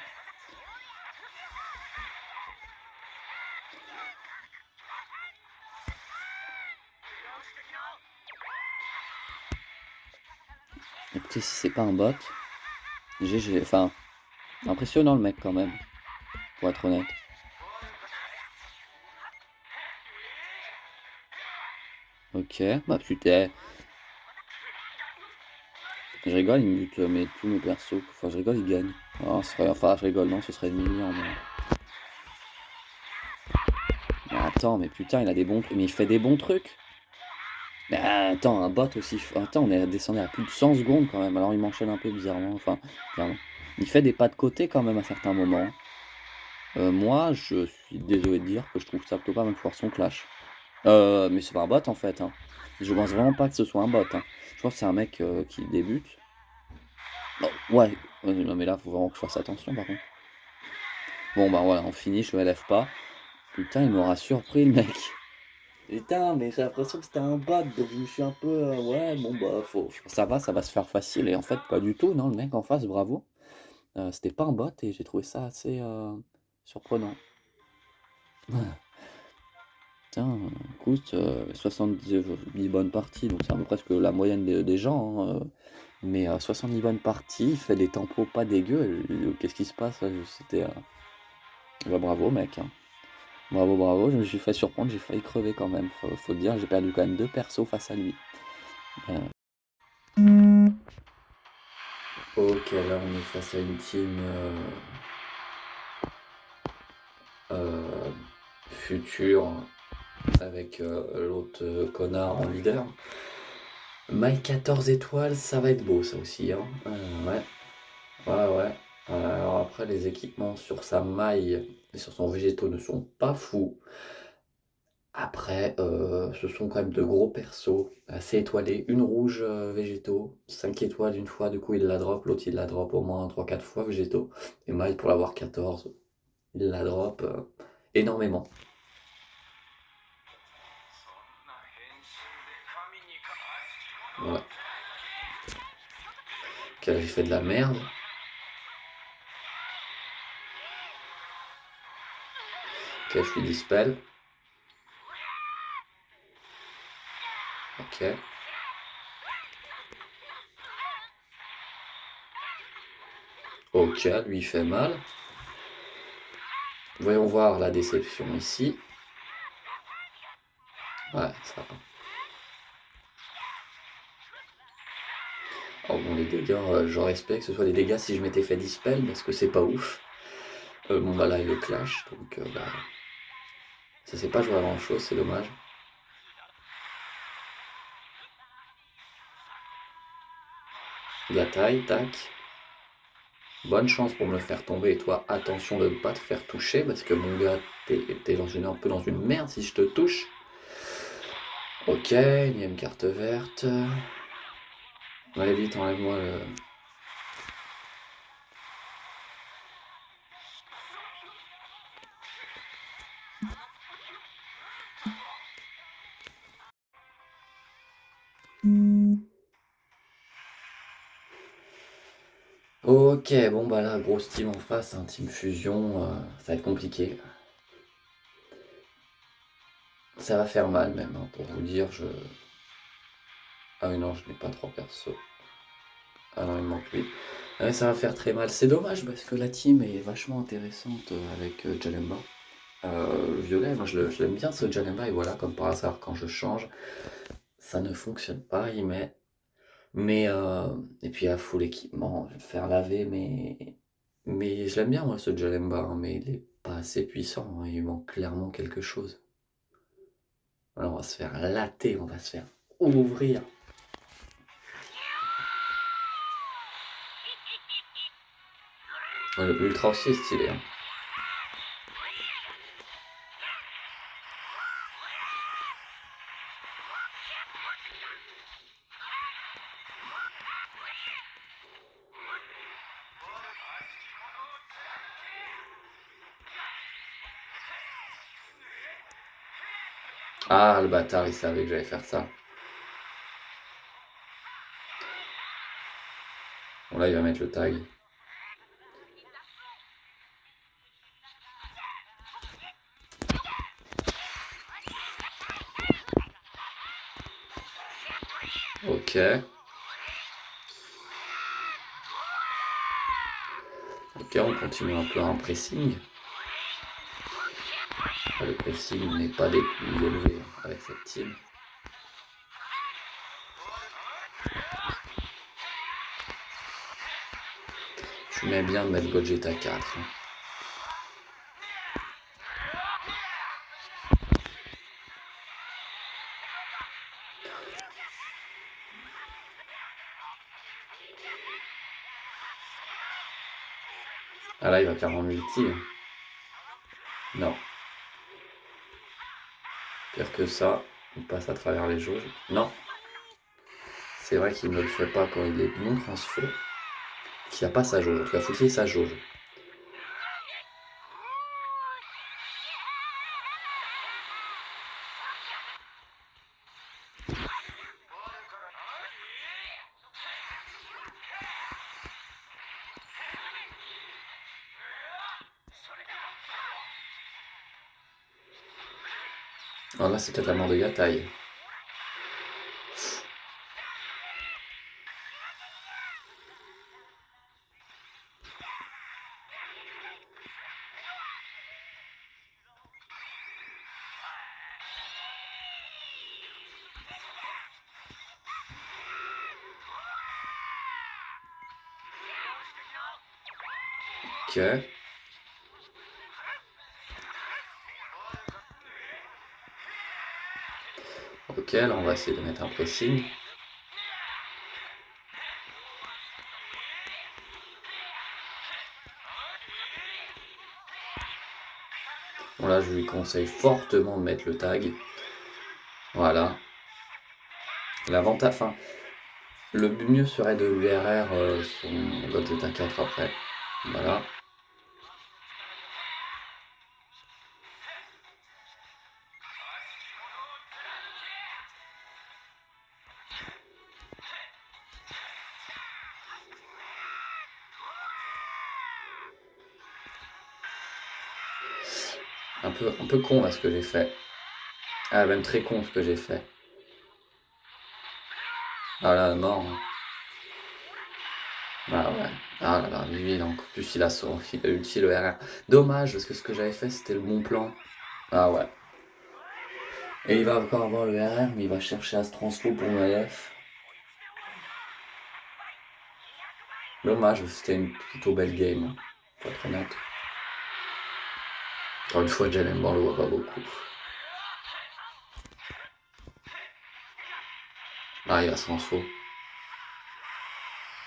Écoutez, si c'est pas un bot, GG. Enfin, impressionnant le mec quand même, pour être honnête. Ok, bah putain. Je rigole, il me bute tous mes persos. Enfin, je rigole, il gagne. Oh, enfin, je rigole, non, ce serait humiliant, mais attends, mais putain, il a des bons trucs. Mais il fait des bons trucs. Mais attends, un bot aussi. Attends, on est descendu à plus de 100 secondes quand même. Alors il m'enchaîne un peu bizarrement. Enfin, bizarrement. Il fait des pas de côté quand même à certains moments. Moi, je suis désolé de dire que je trouve ça plutôt pas mal pour son clash. Mais c'est pas un bot en fait, hein. Je pense vraiment pas que ce soit un bot, hein. Je pense que c'est un mec qui débute. Oh, ouais, non mais là, faut vraiment que je fasse attention par contre. Bon bah voilà, on finit, je me lève pas. Putain, il m'aura surpris le mec. Putain, mais j'ai l'impression que c'était un bot, donc je me suis un peu, ouais, bon bah ça va se faire facile. Et en fait, pas du tout, non, le mec en face, bravo. C'était pas un bot et j'ai trouvé ça assez surprenant. Putain, écoute, 70 bonnes parties, donc c'est à peu près la moyenne des gens, hein, mais 70 bonnes parties, il fait des tempos pas dégueux. Qu'est-ce qui se passe? C'était, bah, bravo mec, hein. Bravo, bravo, je me suis fait surprendre, j'ai failli crever quand même, faut le dire, j'ai perdu quand même deux persos face à lui. Euh, Ok, là on est face à une team euh, future avec l'autre connard en leader. My 14 étoiles, ça va être beau ça aussi, hein. Ouais, ouais, ouais. Alors après, les équipements sur sa maille et sur son végétaux ne sont pas fous. Après, ce sont quand même de gros persos, assez étoilés. Une rouge végétaux, 5 étoiles une fois, du coup il la drop, l'autre il la drop au moins 3-4 fois végétaux. Et Maille pour l'avoir 14, il la drop énormément. Ouais. Ok, j'ai fait de la merde. Ok, je suis dispel. Ok. Ok, lui il fait mal. Voyons voir la déception ici. Ouais, ça va. Oh bon, les dégâts, j'aurais espéré que ce soit des dégâts si je m'étais fait dispel, parce que c'est pas ouf. Bon bah là il le clash, donc bah, ça s'est pas joué à grand chose, c'est dommage. Bataille, tac. Bonne chance pour me le faire tomber, et toi attention de ne pas te faire toucher, parce que mon gars, t'es un peu dans une merde si je te touche. Ok, énième carte verte. Ouais vite, enlève-moi le... Ok, bon bah là, grosse team en face, hein, team fusion, ça va être compliqué. Ça va faire mal même, hein, pour vous dire, je... Ah oui non, je n'ai pas trois persos. Ah non, il me manque lui. Ouais, ça va faire très mal. C'est dommage parce que la team est vachement intéressante avec Jalemba. Violet, moi je l'aime bien ce Jalemba et voilà, comme par hasard, quand je change, ça ne fonctionne pas, il met. Et puis à full équipement, je vais le faire laver, mais je l'aime bien moi ce Jalemba, hein, mais il est pas assez puissant, hein, il lui manque clairement quelque chose. Alors on va se faire latter, on va se faire ouvrir. Ouais, l'ultra aussi est stylé, hein. Ah le bâtard, il savait que j'allais faire ça. Bon là il va mettre le tag. Ok. Ok, on continue un peu en pressing. Le pressing n'est pas des plus élevés avec cette team. Je mets bien de mettre Gogeta 4. Ah là, il va clairement multi. Non. Pire que ça, il passe à travers les jauges. Non. C'est vrai qu'il ne le fait pas quand il est non transfo. Qu'il n'y a pas sa jauge. En tout cas, faut qu'il y ait sa jauge. Alors là, c'est peut-être la mort de Yataï. Ok. Ok, là, on va essayer de mettre un pressing. Bon, là, je lui conseille fortement de mettre le tag. Voilà. L'avantage, enfin, le mieux serait de l'URR son Gogeta 4 après. Voilà. Un peu con là ce que j'ai fait. Ah, même très con ce que j'ai fait. Ah là, mort. Ah ouais. Ah là là, lui, en plus il a ulti le RR. Dommage, parce que ce que j'avais fait c'était le bon plan. Ah ouais. Et il va encore avoir le RR, mais il va chercher à se transfo pour me F. Dommage, c'était une plutôt belle game, pour être honnête. Encore une fois, Jalen Ban le voit pas beaucoup. Ah, il va se transfo.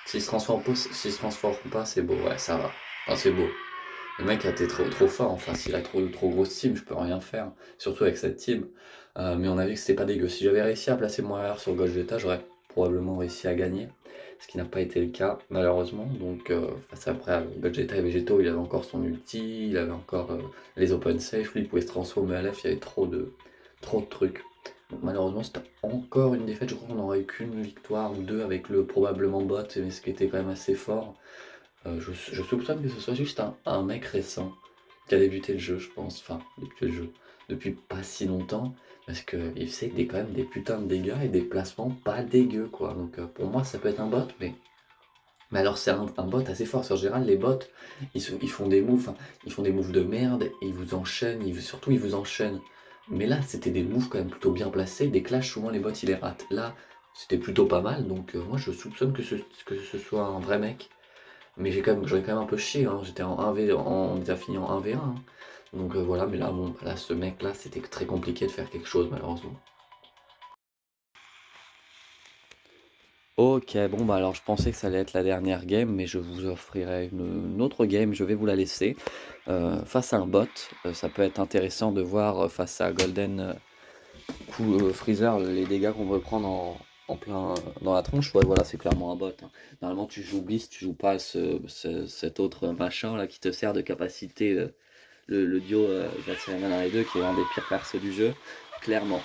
S'il se transforme pas, c'est beau, ouais, ça va. Ah, c'est beau. Le mec a été trop fort, enfin, s'il a trop grosse team, je peux rien faire. Surtout avec cette team. Mais on a vu que c'était pas dégueu. Si j'avais réussi à placer mon RR sur Gogeta, j'aurais probablement réussi à gagner. Ce qui n'a pas été le cas, malheureusement. Donc, face après, Gogeta et Vegeto, il avait encore son ulti, il avait encore les open safe. Lui, il pouvait se transformer à LF, il y avait trop de trucs. Donc, malheureusement, c'était encore une défaite. Je crois qu'on n'aurait eu qu'une victoire ou deux avec le probablement bot, mais ce qui était quand même assez fort. Je soupçonne que ce soit juste un mec récent qui a débuté le jeu, je pense. Enfin, débuté le jeu depuis pas si longtemps. Parce qu'il fait quand même des putains de dégâts et des placements pas dégueux, quoi. Donc pour moi, ça peut être un bot, mais alors c'est un bot assez fort. En général, les bots, ils font des moves, enfin, ils font des moves de merde, et ils vous enchaînent, surtout ils vous enchaînent. Mais là, c'était des moves quand même plutôt bien placés. Des clashs, souvent les bots, ils les ratent. Là, c'était plutôt pas mal, donc moi je soupçonne que ce soit un vrai mec. Mais j'en ai quand même un peu chié, hein. J'étais en 1v, on a fini en 1v1, hein. Donc voilà, mais là, bon, là, ce mec-là, c'était très compliqué de faire quelque chose, malheureusement. Ok, bon, bah alors je pensais que ça allait être la dernière game, mais je vous offrirai une autre game, je vais vous la laisser. Face à un bot, ça peut être intéressant de voir face à Golden Freezer les dégâts qu'on peut prendre en plein dans la tronche. Ouais, voilà, c'est clairement un bot, hein. Normalement, tu joues Bliss, tu joues pas cet autre machin là qui te sert de capacité. Le duo Gatchaman et 2 qui est un des pires persos du jeu, clairement.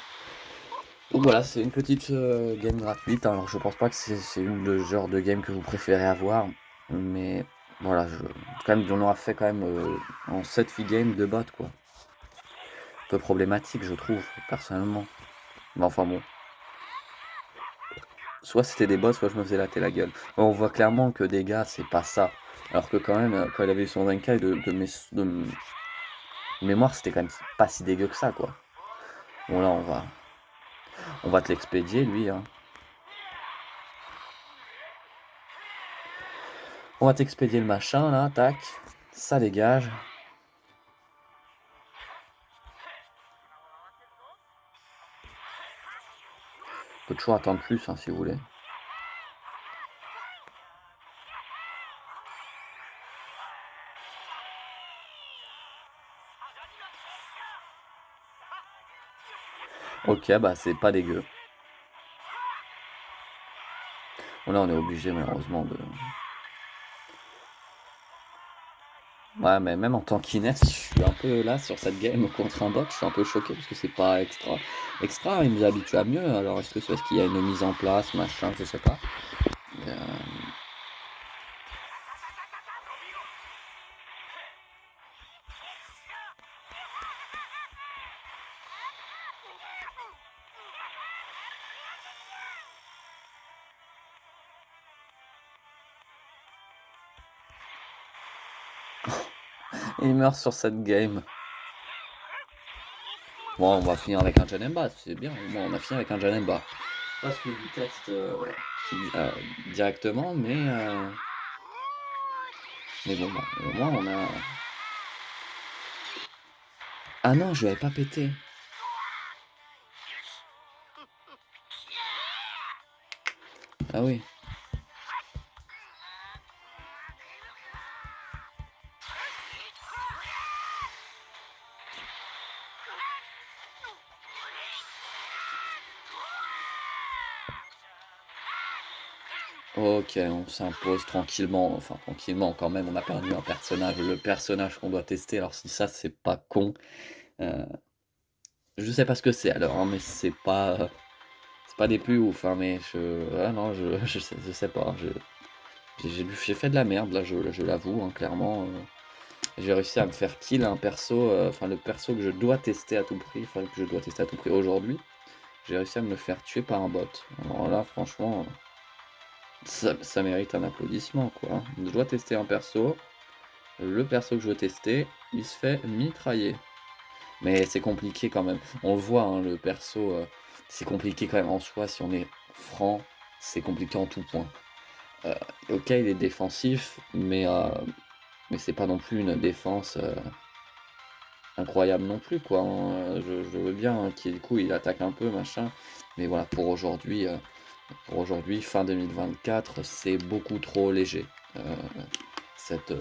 Donc voilà, c'est une petite game gratuite. Alors je pense pas que c'est le genre de game que vous préférez avoir, mais voilà, quand même, on aura fait quand même en 7 free games de bots quoi. Un peu problématique je trouve, personnellement. Mais enfin bon. soit c'était des bots, soit je me faisais latter la gueule. On voit clairement que des gars, c'est pas ça. Alors que quand même, quand il avait eu son Zenkai de mémoire, c'était quand même pas si dégueu que ça, quoi. Bon là, on va te l'expédier, lui, hein. On va t'expédier le machin, là, tac. Ça dégage. On peut toujours attendre plus, hein, si vous voulez. Ok, bah c'est pas dégueu. Bon là, on est obligé, malheureusement, de... Ouais, mais même en tant qu'Inès, je suis un peu là sur cette game contre un bot, je suis un peu choqué parce que c'est pas extra. Extra, il nous habitue à mieux. Alors est-ce que c'est parce qu'il y a une mise en place, machin, je sais pas. Mais, il meurt sur cette game. Bon, on va finir avec un Janemba, c'est bien. Bon, on a fini avec un Janemba. Pas celui du texte euh, directement, mais bon, bah, au moins on a. Ah non, je l'avais pas pété. Ah oui. Ok, on s'impose tranquillement, enfin tranquillement quand même, on a perdu un personnage, le personnage qu'on doit tester, alors si ça c'est pas con, euh, je sais pas ce que c'est alors, hein, mais c'est pas des plus ouf, hein, mais ah non, je sais pas, j'ai fait de la merde là, je l'avoue, hein, clairement, j'ai réussi à me faire kill un perso, enfin le perso que je dois tester à tout prix, enfin que je dois tester à tout prix aujourd'hui, j'ai réussi à me le faire tuer par un bot, alors là franchement... Ça mérite un applaudissement, quoi. Je dois tester un perso. Le perso que je veux tester, il se fait mitrailler. Mais c'est compliqué quand même. On le voit, hein, le perso, c'est compliqué quand même en soi. Si on est franc, c'est compliqué en tout point. Euh, ok, il est défensif, mais c'est pas non plus une défense incroyable non plus, quoi, hein. Je veux bien qu'il du coup il attaque un peu, machin. Mais voilà, pour aujourd'hui, fin 2024, c'est beaucoup trop léger. Euh, cette,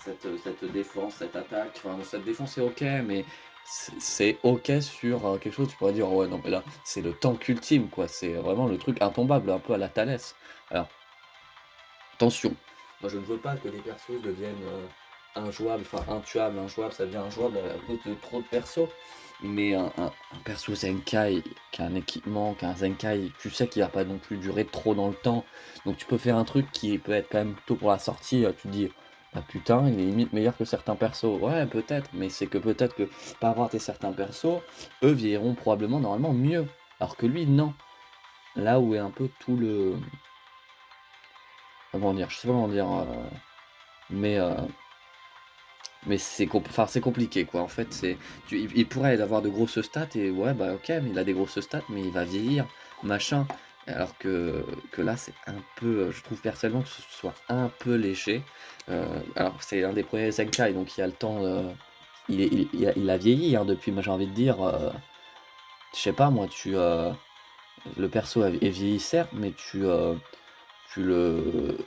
cette défense, cette attaque, enfin, cette défense est ok, mais c'est ok sur quelque chose, tu pourrais dire, ouais, non, mais là, c'est le tank ultime, quoi. C'est vraiment le truc intombable, un peu à la Thalès. Alors, attention, moi je ne veux pas que les persos deviennent injouables, enfin intuables, injouables, ça devient injouable à cause de trop de persos. Mais un perso Zenkai qui a un équipement, qui a un Zenkai, tu sais qu'il va pas non plus durer trop dans le temps. Donc tu peux faire un truc qui peut être quand même tôt pour la sortie, tu te dis, ah putain, il est limite meilleur que certains persos. Ouais, peut-être, mais c'est que peut-être que par rapport à tes certains persos, eux vieilliront probablement normalement mieux. Alors que lui, non. Là où est un peu tout le... Comment dire, je sais pas comment dire, mais, euh, mais enfin, c'est compliqué quoi. En fait, il pourrait avoir de grosses stats et ouais, bah ok, mais il a des grosses stats, mais il va vieillir, machin. Alors que là, c'est un peu, je trouve personnellement que ce soit un peu léger. Alors, c'est un des premiers Zenkai, donc il a le temps, il a vieilli hein, depuis, moi j'ai envie de dire, je sais pas moi, le perso est vieilli certes, mais tu le,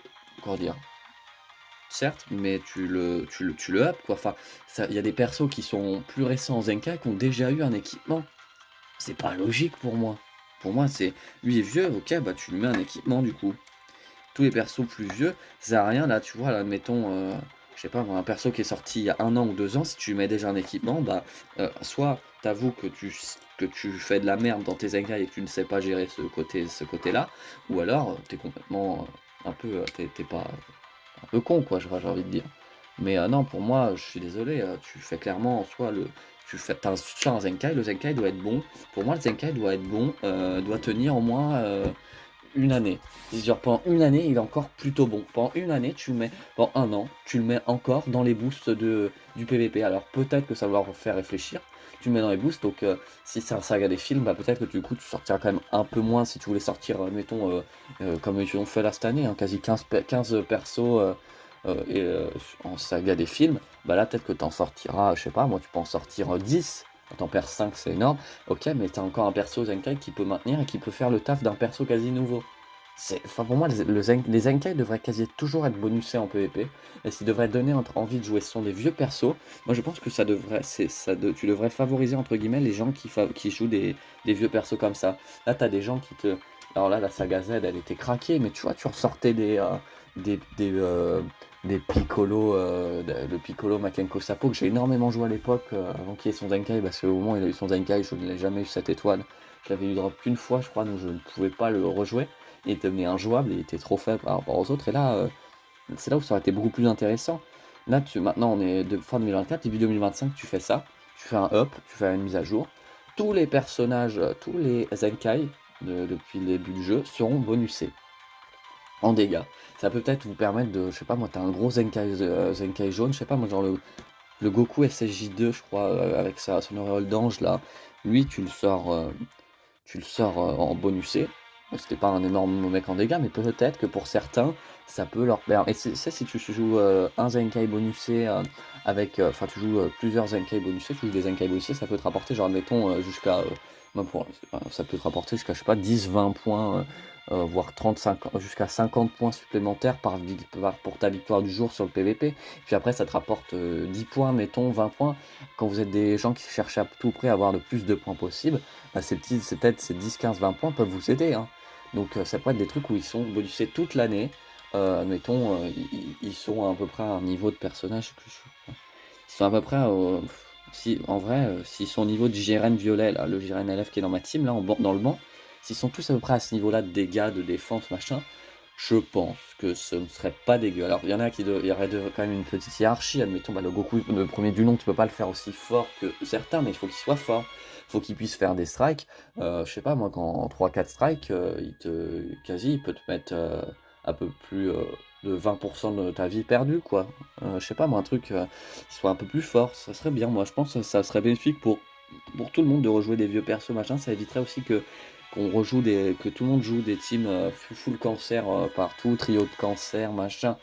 comment dire, certes, mais tu le up, quoi. Enfin, il y a des persos qui sont plus récents en Zenka qui ont déjà eu un équipement. C'est pas logique pour moi. Pour moi, c'est lui est vieux, ok, bah tu lui mets un équipement du coup. Tous les persos plus vieux, ça sert à rien là, tu vois, là, admettons, je sais pas, moi, un perso qui est sorti il y a 1 an ou 2 ans, si tu lui mets déjà un équipement, bah soit t'avoues que tu fais de la merde dans tes Zenka et que tu ne sais pas gérer ce côté-là, ou alors t'es complètement un peu, t'es pas un peu con, quoi, j'ai envie de dire. Mais non, pour moi, je suis désolé, tu fais clairement soit tu as un Zenkai, le Zenkai doit être bon. Pour moi, le Zenkai doit être bon, doit tenir au moins. une année. Genre pendant une année, il est encore plutôt bon. Pendant une année, tu le mets, pendant un an, tu le mets encore dans les boosts du PVP. Alors peut-être que ça va leur faire réfléchir. Tu le mets dans les boosts, donc si c'est un saga des films, bah peut-être que du coup tu sortiras quand même un peu moins si tu voulais sortir, mettons, comme ils ont fait là cette année, hein, quasi 15 persos en saga des films. Bah là peut-être que tu en sortiras, je sais pas, moi tu peux en sortir 10. T'en perds 5, c'est énorme. Ok, mais t'as encore un perso Zenkai qui peut maintenir et qui peut faire le taf d'un perso quasi nouveau. Enfin, pour moi, les Zenkai devraient quasi toujours être bonusés en PvP. Et s'ils devraient donner envie de jouer, ce sont des vieux persos. Moi, je pense que ça devrait, tu devrais favoriser, entre guillemets, les gens qui jouent des vieux persos comme ça. Là, t'as des gens qui te... Alors là, la saga Z, elle était craquée, mais tu vois, tu ressortais des, des, euh, des Piccolo, le Piccolo Makenko Sapo, que j'ai énormément joué à l'époque, avant qu'il ait son Zenkai, parce qu'au moment où il a eu son Zenkai, je ne l'ai jamais eu cette étoile. Je l'avais eu drop qu'une fois, je crois, donc je ne pouvais pas le rejouer. Il était devenu injouable, il était trop faible par rapport aux autres, et là, c'est là où ça aurait été beaucoup plus intéressant. Là, maintenant, on est de fin 2024, début 2025, tu fais ça, tu fais un up, tu fais une mise à jour. Tous les personnages, tous les Zenkai, depuis le début du jeu, seront bonusés en dégâts. Ça peut peut-être vous permettre de, je sais pas moi, t'as un gros Zenkai jaune, je sais pas moi, genre le Goku SSJ2, je crois, avec son auréole d'ange là, lui tu le sors en bonusé. C'était pas un énorme mec en dégâts, mais peut-être que pour certains, ça peut leur permettre. Et c'est si tu joues un Zenkai bonusé enfin tu joues plusieurs Zenkai bonusés, tu joues des Zenkai bonusés, ça peut te rapporter, genre admettons, jusqu'à. Ça peut te rapporter jusqu'à, je sais pas, 10-20 points, voire 35, jusqu'à 50 points supplémentaires pour ta victoire du jour sur le PVP. Puis après, ça te rapporte 10 points, mettons, 20 points. Quand vous êtes des gens qui cherchent à tout près à avoir le plus de points possible, bah, peut-être ces 10, 15, 20 points peuvent vous aider, hein. Donc ça peut être des trucs où ils sont bonusés toute l'année. Admettons, ils sont à peu près à un niveau de personnage ils sont à peu près si, en vrai, s'ils sont au niveau du Jiren violet, là, le Jiren LF qui est dans ma team, là, dans le banc, s'ils sont tous à peu près à ce niveau-là de dégâts, de défense, machin, je pense que ce ne serait pas dégueu. Alors, il y en a il y aurait quand même une petite hiérarchie. Admettons, bah, le Goku, le premier du nom, tu peux pas le faire aussi fort que certains, mais il faut qu'il soit fort. Il faut qu'il puisse faire des strikes. Je sais pas, moi, quand en 3-4 strikes, il peut te mettre un peu plus de 20% de ta vie perdue, quoi. Je sais pas, moi, un truc qui soit un peu plus fort, ça serait bien. Moi, je pense que ça serait bénéfique pour tout le monde de rejouer des vieux persos, machin. Ça éviterait aussi que tout le monde joue des teams full cancer partout, trio de cancer, machin.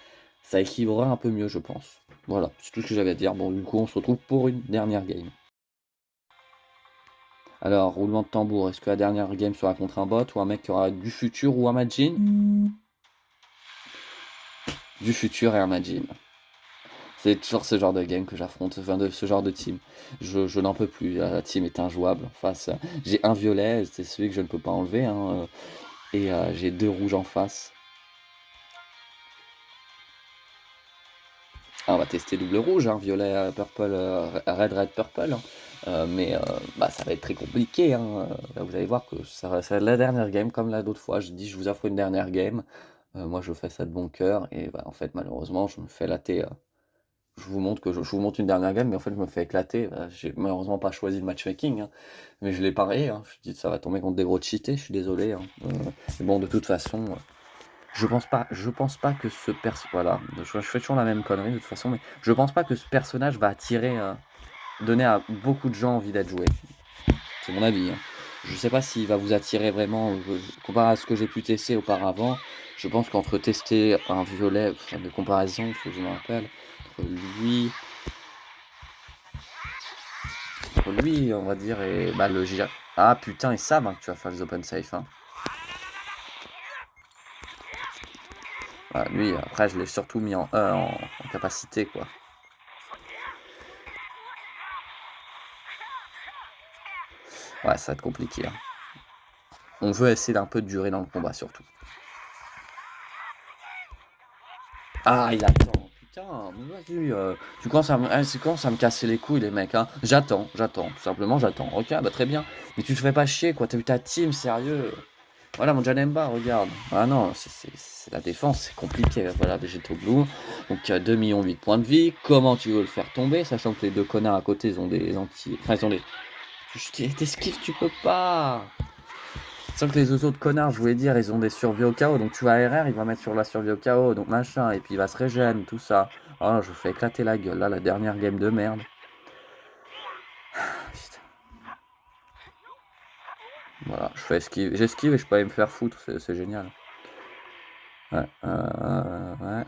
Ça équilibrera un peu mieux, je pense. Voilà, c'est tout ce que j'avais à dire. Bon, du coup, on se retrouve pour une dernière game. Alors, roulement de tambour, est-ce que la dernière game sera contre un bot ou un mec qui aura du futur ou un Majin? Du futur et un Majin. C'est toujours ce genre de game que j'affronte, enfin de ce genre de team. Je n'en peux plus, la team est injouable. En face, j'ai un violet, c'est celui que je ne peux pas enlever, hein, et j'ai deux rouges en face. Ah, on va tester double rouge, hein, violet, purple, red, purple, hein. Mais bah, ça va être très compliqué, hein. Là, vous allez voir que ça va être la dernière game, comme là d'autres fois. Je dis, je vous offre une dernière game. Moi, je fais ça de bon cœur. Et bah, en fait, malheureusement, je me fais latter. Je vous montre une dernière game, mais en fait, je me fais éclater. J'ai malheureusement pas choisi le matchmaking, hein, mais je l'ai parié, hein. Je me dis, ça va tomber contre des gros cheatés, je suis désolé, hein. Mais bon, de toute façon. Je pense pas que ce voilà, je fais toujours la même connerie de toute façon, mais je pense pas que ce personnage va attirer, donner à beaucoup de gens envie d'être joué. C'est mon avis, hein. Je sais pas s'il va vous attirer vraiment, comparé à ce que j'ai pu tester auparavant. Je pense qu'entre tester un violet, enfin, de comparaison, il faut que je me rappelle, entre lui, on va dire, et bah le J. Ah putain, ils savent hein, que tu vas faire les open safe, hein. Voilà, lui, après, je l'ai surtout mis en capacité, quoi. Ouais, ça va être compliqué, hein. On veut essayer d'un peu de durer dans le combat, surtout. Ah, il attend. Putain, vas-y. Tu commences c'est quand ça me casser les couilles, les mecs, hein. J'attends. Tout simplement, j'attends. Ok, bah très bien. Mais tu te fais pas chier, quoi. T'as vu ta team, sérieux. Voilà, mon Janemba, regarde. Ah non, c'est la défense, c'est compliqué. Voilà, Vegeto Blue. Donc, 2 millions 8 points de vie. Comment tu veux le faire tomber, sachant que les deux connards à côté, ils ont des anti... Enfin, ils ont des... T'esquives, tu peux pas. Sans que les autres connards, je voulais dire, ils ont des survies au chaos. Donc tu vois, RR, il va mettre sur la survie au chaos, donc machin, et puis il va se régène, tout ça. Oh non, je vous fais éclater la gueule. Là, la dernière game de merde. Putain. Voilà, je fais esquive. J'esquive et je peux aller me faire foutre, c'est génial. Ouais, ouais.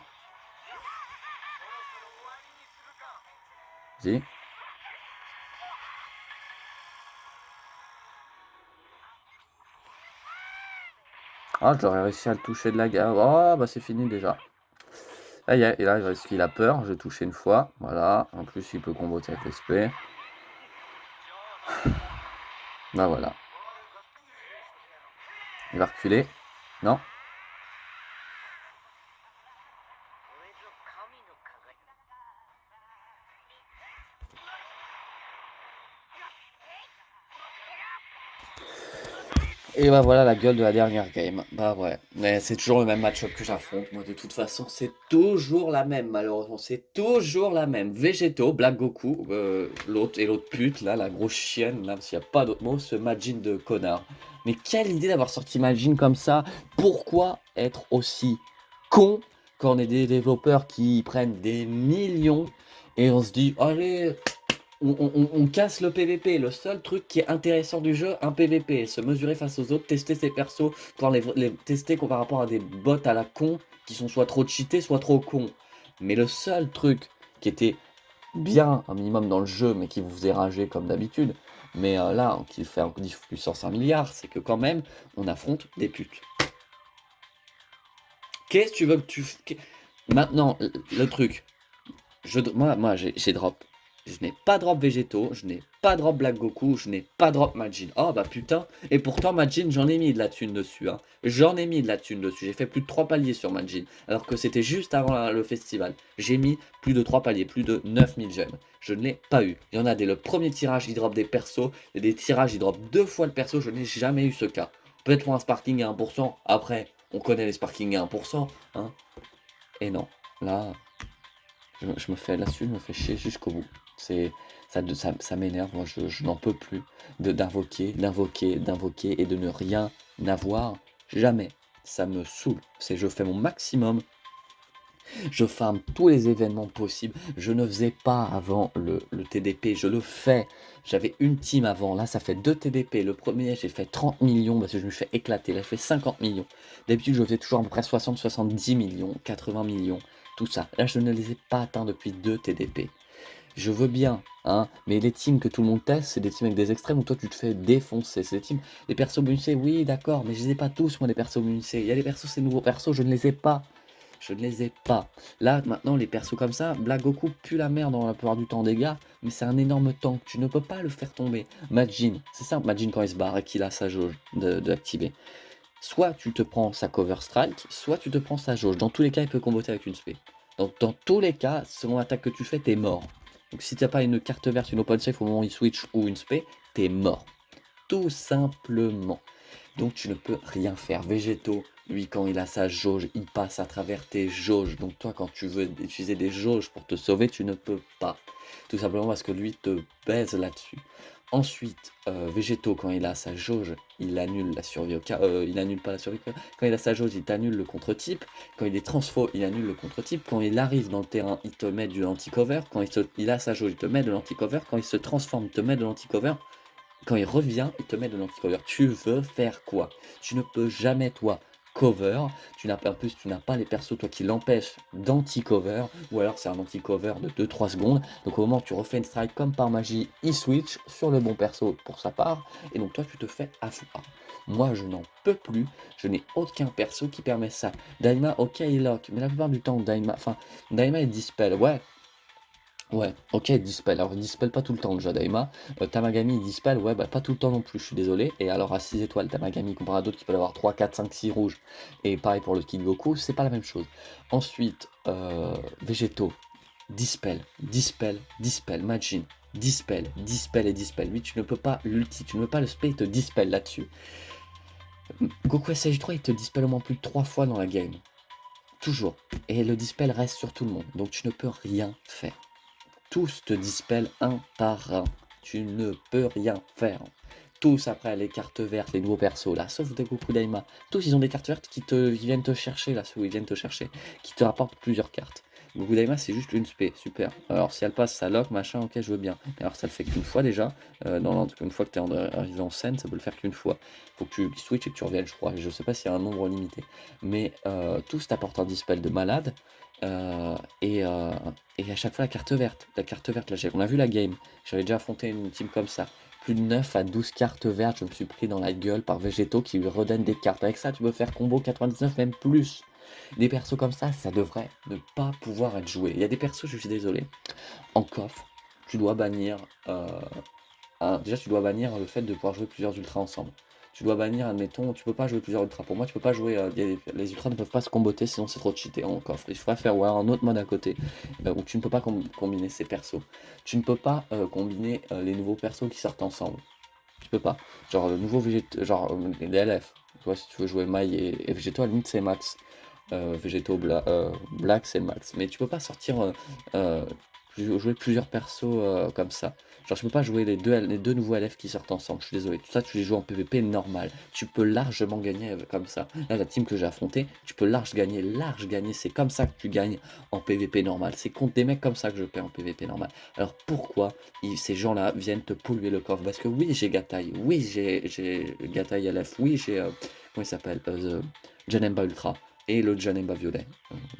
Vas-y. Ah, j'aurais réussi à le toucher de la gueule. Oh, bah c'est fini déjà. Là, et là, parce qu'il a peur, j'ai touché une fois. Voilà. En plus, il peut comboter avec l'SP. Bah voilà. Il va reculer. Non. Et bah voilà la gueule de la dernière game. Bah ouais, mais c'est toujours le même match-up que j'affronte. Moi de toute façon, c'est toujours la même malheureusement. C'est toujours la même. Végétaux, Black Goku, l'autre et l'autre pute, là, la grosse chienne, là, parce qu'il n'y a pas d'autre mot, ce Majin de connard. Mais quelle idée d'avoir sorti Majin comme ça. Pourquoi être aussi con quand on est des développeurs qui prennent des millions et on se dit, allez, on casse le PVP. Le seul truc qui est intéressant du jeu, un PVP. Se mesurer face aux autres, tester ses persos, pouvoir les tester par rapport à des bots à la con qui sont soit trop cheatés, soit trop cons. Mais le seul truc qui était bien, un minimum dans le jeu, mais qui vous faisait rager comme d'habitude, mais là, qui fait un 10 puissance 1 milliard, c'est que quand même, on affronte des putes. Qu'est-ce que tu veux que tu... Maintenant, le truc. Moi j'ai drop. Je n'ai pas drop végétaux, je n'ai pas drop Black Goku, je n'ai pas drop Majin. Oh bah putain, et pourtant Majin j'en ai mis de la thune dessus. Hein. J'en ai mis de la thune dessus, j'ai fait plus de 3 paliers sur Majin. Alors que c'était juste avant le festival. J'ai mis plus de 3 paliers, plus de 9000 gemmes. Je ne l'ai pas eu. Il y en a dès le premier tirage, il drop des persos. Et des tirages, il drop 2 fois le perso, je n'ai jamais eu ce cas. Peut-être pour un sparking à 1%, après, on connaît les sparking à 1%. Hein. Et non, là... Je me fais là-dessus, je me fais chier jusqu'au bout. Ça m'énerve, moi je n'en peux plus d'invoquer et de ne rien avoir. Jamais. Ça me saoule. Je fais mon maximum. Je farme tous les événements possibles. Je ne faisais pas avant le TDP. Je le fais. J'avais une team avant. Là, ça fait 2 TDP. Le premier, j'ai fait 30 millions parce que je me fais éclater. Là, je fais 50 millions. D'habitude, je faisais toujours à peu près 60-70 millions, 80 millions. Tout ça. Là, je ne les ai pas atteints depuis 2 TDP. Je veux bien, hein, mais les teams que tout le monde teste, c'est des teams avec des extrêmes où toi tu te fais défoncer. C'est des teams, les persos bonusés, oui, d'accord, mais je les ai pas tous, moi, les persos bonusés. Il y a des persos, ces nouveaux persos, je ne les ai pas. Je ne les ai pas. Là, maintenant, les persos comme ça, Black Goku pue la merde dans la plupart du temps des gars, mais c'est un énorme tank. Tu ne peux pas le faire tomber. Majin, c'est simple, Majin quand il se barre et qu'il a sa jauge d'activer. Soit tu te prends sa cover strike, soit tu te prends sa jauge. Dans tous les cas, il peut comboter avec une spé. Dans tous les cas, selon l'attaque que tu fais, t'es mort. Donc si t'as pas une carte verte, une open safe au moment où il switch ou une spé, t'es mort. Tout simplement. Donc tu ne peux rien faire. Végétaux, lui quand il a sa jauge, il passe à travers tes jauges. Donc toi quand tu veux utiliser des jauges pour te sauver, tu ne peux pas. Tout simplement parce que lui te baise là-dessus. Ensuite, Végétaux, quand il a sa jauge, il annule la survie au cas. Il annule pas la survie. Quand il a sa jauge, il t'annule le contre-type. Quand il est transfo, il annule le contre-type. Quand il arrive dans le terrain, il te met du anti-cover. Quand il a sa jauge, il te met de l'anti-cover. Quand il se transforme, il te met de l'anti-cover. Quand il revient, il te met de l'anti-cover. Tu veux faire quoi? Tu ne peux jamais, toi, cover. En plus, tu n'as pas les persos, toi, qui l'empêchent d'anti-cover. Ou alors, c'est un anti-cover de 2-3 secondes. Donc, au moment où tu refais une strike, comme par magie, il switch sur le bon perso pour sa part. Et donc, toi, tu te fais affouer. Moi, je n'en peux plus. Je n'ai aucun perso qui permet ça. Daima, ok, il lock. Mais la plupart du temps, Daima, il dispel. Ouais, ouais, ok, il dispel. Alors, il dispel pas tout le temps déjà, Daima. Tamagami, il dispel, ouais, bah pas tout le temps non plus, je suis désolé. Et alors, à 6 étoiles, Tamagami, comparé à d'autres qui peuvent avoir 3, 4, 5, 6 rouges. Et pareil pour le Kid Goku, c'est pas la même chose. Ensuite, Végétaux, dispel, Majin, dispel et dispel. Lui, tu ne peux pas l'ulti, tu ne peux pas le spé, il te dispel là-dessus. Goku SH3, il te dispel au moins plus de 3 fois dans la game. Toujours. Et le dispel reste sur tout le monde. Donc, tu ne peux rien faire. Tous te dispellent un par un. Tu ne peux rien faire. tous après les cartes vertes, les nouveaux persos là, sauf des Goku Daima. Tous ils ont des cartes vertes ils viennent te chercher là, ceux où ils viennent te chercher, qui te rapportent plusieurs cartes. Goku Daima c'est juste une spé, super. Alors si elle passe, ça lock, machin, ok je veux bien. Mais alors ça le fait qu'une fois déjà, une fois que t'es arrivé en scène, ça peut le faire qu'une fois. Faut que tu switches et que tu reviennes, je crois. Je sais pas s'il y a un nombre limité. Mais tous t'apportent un dispel de malade. euh, et, euh, et à chaque fois la carte verte. La carte verte, là, on a vu la game. J'avais déjà affronté une team comme ça. Plus de 9 à 12 cartes vertes, je me suis pris dans la gueule par Végéto qui lui redonne des cartes. Avec ça, tu peux faire combo 99, même plus. Des persos comme ça devrait ne pas pouvoir être joué. Il y a des persos, je suis désolé. En coffre, tu dois bannir. Déjà, tu dois bannir le fait de pouvoir jouer plusieurs ultras ensemble. Tu dois bannir, admettons, tu peux pas jouer plusieurs ultras. Pour moi, tu peux pas jouer. Les ultras ne peuvent pas se comboter sinon c'est trop cheaté en coffre. Il faut faire un autre mode à côté où tu ne peux pas combiner ces persos. Tu ne peux pas combiner les nouveaux persos qui sortent ensemble. Tu peux pas. Genre le nouveau Végéto, genre les LF. Tu vois, si tu veux jouer Maï et Végéto, à la limite c'est max. Végéto Black c'est max. Mais tu peux pas sortir jouer plusieurs persos comme ça. Genre tu peux pas jouer les deux nouveaux LF qui sortent ensemble. Je suis désolé. Tout ça tu les joues en PvP normal. Tu peux largement gagner comme ça. Là la team que j'ai affrontée, tu peux large gagner. C'est comme ça que tu gagnes en PvP normal. C'est contre des mecs comme ça que je perds en PvP normal. Alors pourquoi ces gens-là viennent te polluer le coffre? Parce que oui j'ai Gatai, oui j'ai Gatai LF, oui j'ai comment il s'appelle Janemba Ultra et le Janemba Violet.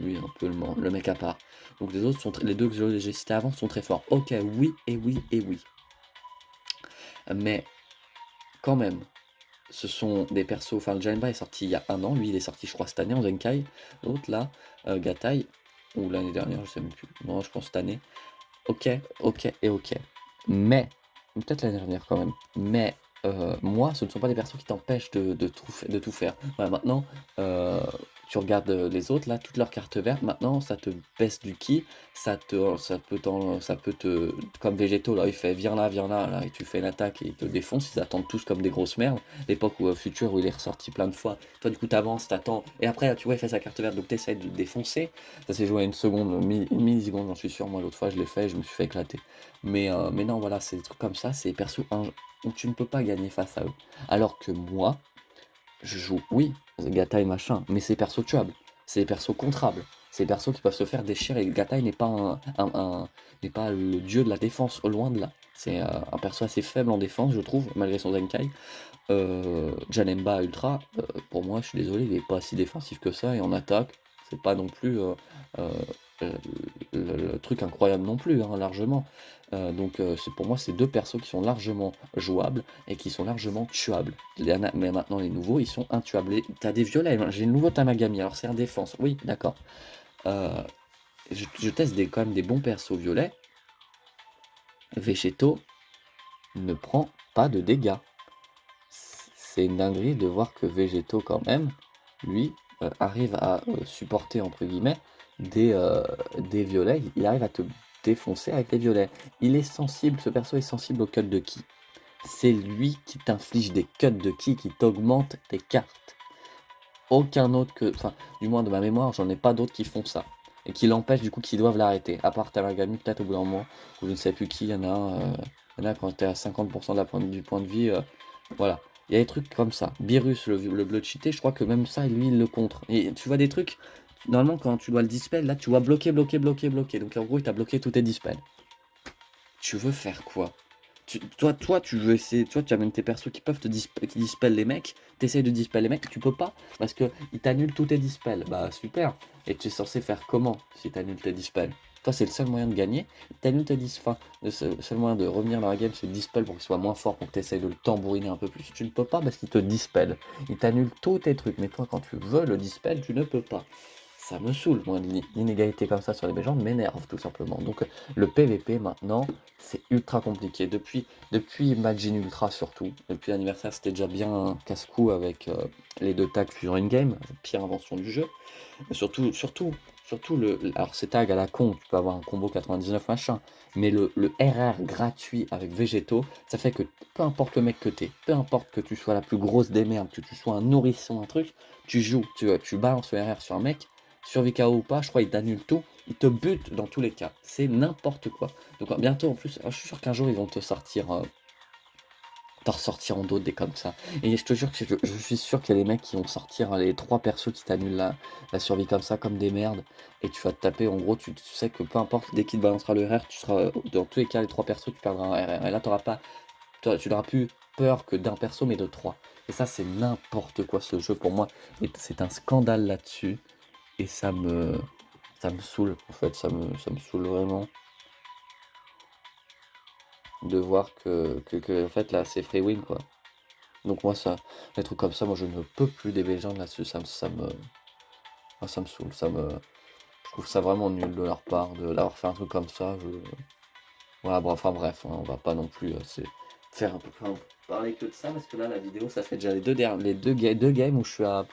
Lui un peu le mec à part. Donc les autres les deux que j'ai cités avant sont très forts. Ok, oui et oui et oui. Mais quand même, ce sont des persos. Enfin, le Janemba est sorti il y a un an. Lui, il est sorti, je crois, cette année en Zenkai. L'autre là, Gatai, ou l'année dernière, je sais même plus. Non, je pense cette année. Ok, ok et ok. Mais, peut-être l'année dernière quand même. Mais moi, ce ne sont pas des persos qui t'empêchent de tout faire. Voilà, maintenant, tu regardes les autres, là, toutes leurs cartes vertes, maintenant, ça te baisse du ki, ça peut te, comme Végéto, là, il fait viens là, et tu fais une attaque et il te défonce, ils attendent tous comme des grosses merdes. L'époque où Future, où il est ressorti plein de fois, toi, du coup, t'avances, t'attends, et après, là, tu vois, il fait sa carte verte, donc t'essayes de le défoncer. Ça s'est joué à une seconde, une milliseconde, j'en suis sûr, moi, l'autre fois, je l'ai fait, je me suis fait éclater. Mais non, voilà, c'est des trucs comme ça, c'est des persos où tu ne peux pas gagner face à eux. Alors que moi, je joue, oui, Gatai machin, mais c'est perso tuables, c'est des persos contrables, c'est des persos qui peuvent se faire déchirer. Gatai n'est pas n'est pas le dieu de la défense, au loin de là. C'est un perso assez faible en défense, je trouve, malgré son Zenkai. Janemba Ultra, pour moi, je suis désolé, il est pas si défensif que ça, et en attaque, c'est pas non plus euh, euh, le truc incroyable non plus, hein, largement. Donc pour moi, c'est deux persos qui sont largement jouables et qui sont largement tuables. Mais maintenant, les nouveaux, ils sont intuables. T'as des violets, hein. J'ai le nouveau Tamagami, alors c'est un défense, oui, d'accord. Euh, je teste quand même des bons persos violets. Végéto ne prend pas de dégâts. C'est une dinguerie de voir que Végéto, quand même, lui, arrive à supporter, entre guillemets, des violets. Il arrive à te défoncer avec les violets. Il est sensible, ce perso est sensible au cut de ki. C'est lui qui t'inflige des cuts de ki, qui t'augmente tes cartes. Aucun autre que. Enfin, du moins de ma mémoire, j'en ai pas d'autres qui font ça. Et qui l'empêchent, du coup, qui doivent l'arrêter. À part Tamagami, peut-être au bout d'un moment, ou je ne sais plus qui, il y en a quand t'es à 50% du point de vie. Voilà. Il y a des trucs comme ça. Beerus, le bleu cheaté, je crois que même ça, lui, il le contre. Et tu vois des trucs, normalement, quand tu dois le dispel, là, tu vois bloquer. Donc en gros, il t'a bloqué tous tes dispels. Tu veux faire quoi? Toi, tu veux essayer, tu amènes tes persos qui peuvent qui dispellent les mecs, t'essayes de dispel les mecs, tu peux pas, parce que ils t'annulent tous tes dispels. Bah super. Et tu es censé faire comment si t'annules tes dispels? Toi, c'est le seul moyen de gagner. T'annules tes dispels. Le seul moyen de revenir dans la game, c'est de dispel pour qu'il soit moins fort, pour que tu essayes de le tambouriner un peu plus. Tu ne peux pas parce qu'il te dispel. Il t'annule tous tes trucs. Mais toi, quand tu veux le dispel, tu ne peux pas. Ça me saoule, moi, l'inégalité comme ça sur les légendes m'énerve tout simplement. Donc le PVP maintenant, c'est ultra compliqué. Depuis Majin Ultra surtout, depuis l'anniversaire, c'était déjà bien casse-cou avec les deux tags Fusion In-Game, pire invention du jeu. Surtout alors ces tags à la con, tu peux avoir un combo 99 machin, mais le RR gratuit avec Végéto, ça fait que peu importe le mec que t'es, peu importe que tu sois la plus grosse des merdes, que tu sois un nourrisson, un truc, tu joues, tu balances le RR sur un mec, survie KO ou pas, je crois il t'annule tout, il te bute dans tous les cas, c'est n'importe quoi. Donc bientôt en plus, je suis sûr qu'un jour ils vont te sortir d'en ressortir en d'autres des comme ça. Et je te jure que je suis sûr qu'il y a des mecs qui vont sortir les 3 persos qui t'annulent la survie comme ça, comme des merdes et tu vas te taper en gros, tu sais que peu importe, dès qu'il te balancera le RR, tu seras dans tous les cas, les 3 persos, tu perdras un RR et là, tu n'auras plus peur que d'un perso, mais de 3 et ça, c'est n'importe quoi ce jeu pour moi et c'est un scandale là-dessus et ça me saoule, en fait, ça me saoule vraiment de voir que en fait, là, c'est free win, quoi. Donc moi ça, les trucs comme ça, moi je ne peux plus des gens là-dessus, ça me saoule, je trouve ça vraiment nul de leur part de d'avoir fait un truc comme ça. Voilà, bon, enfin bref, hein, on va pas non plus faire un peu enfin, parler que de ça parce que là la vidéo ça fait déjà les deux games où je suis à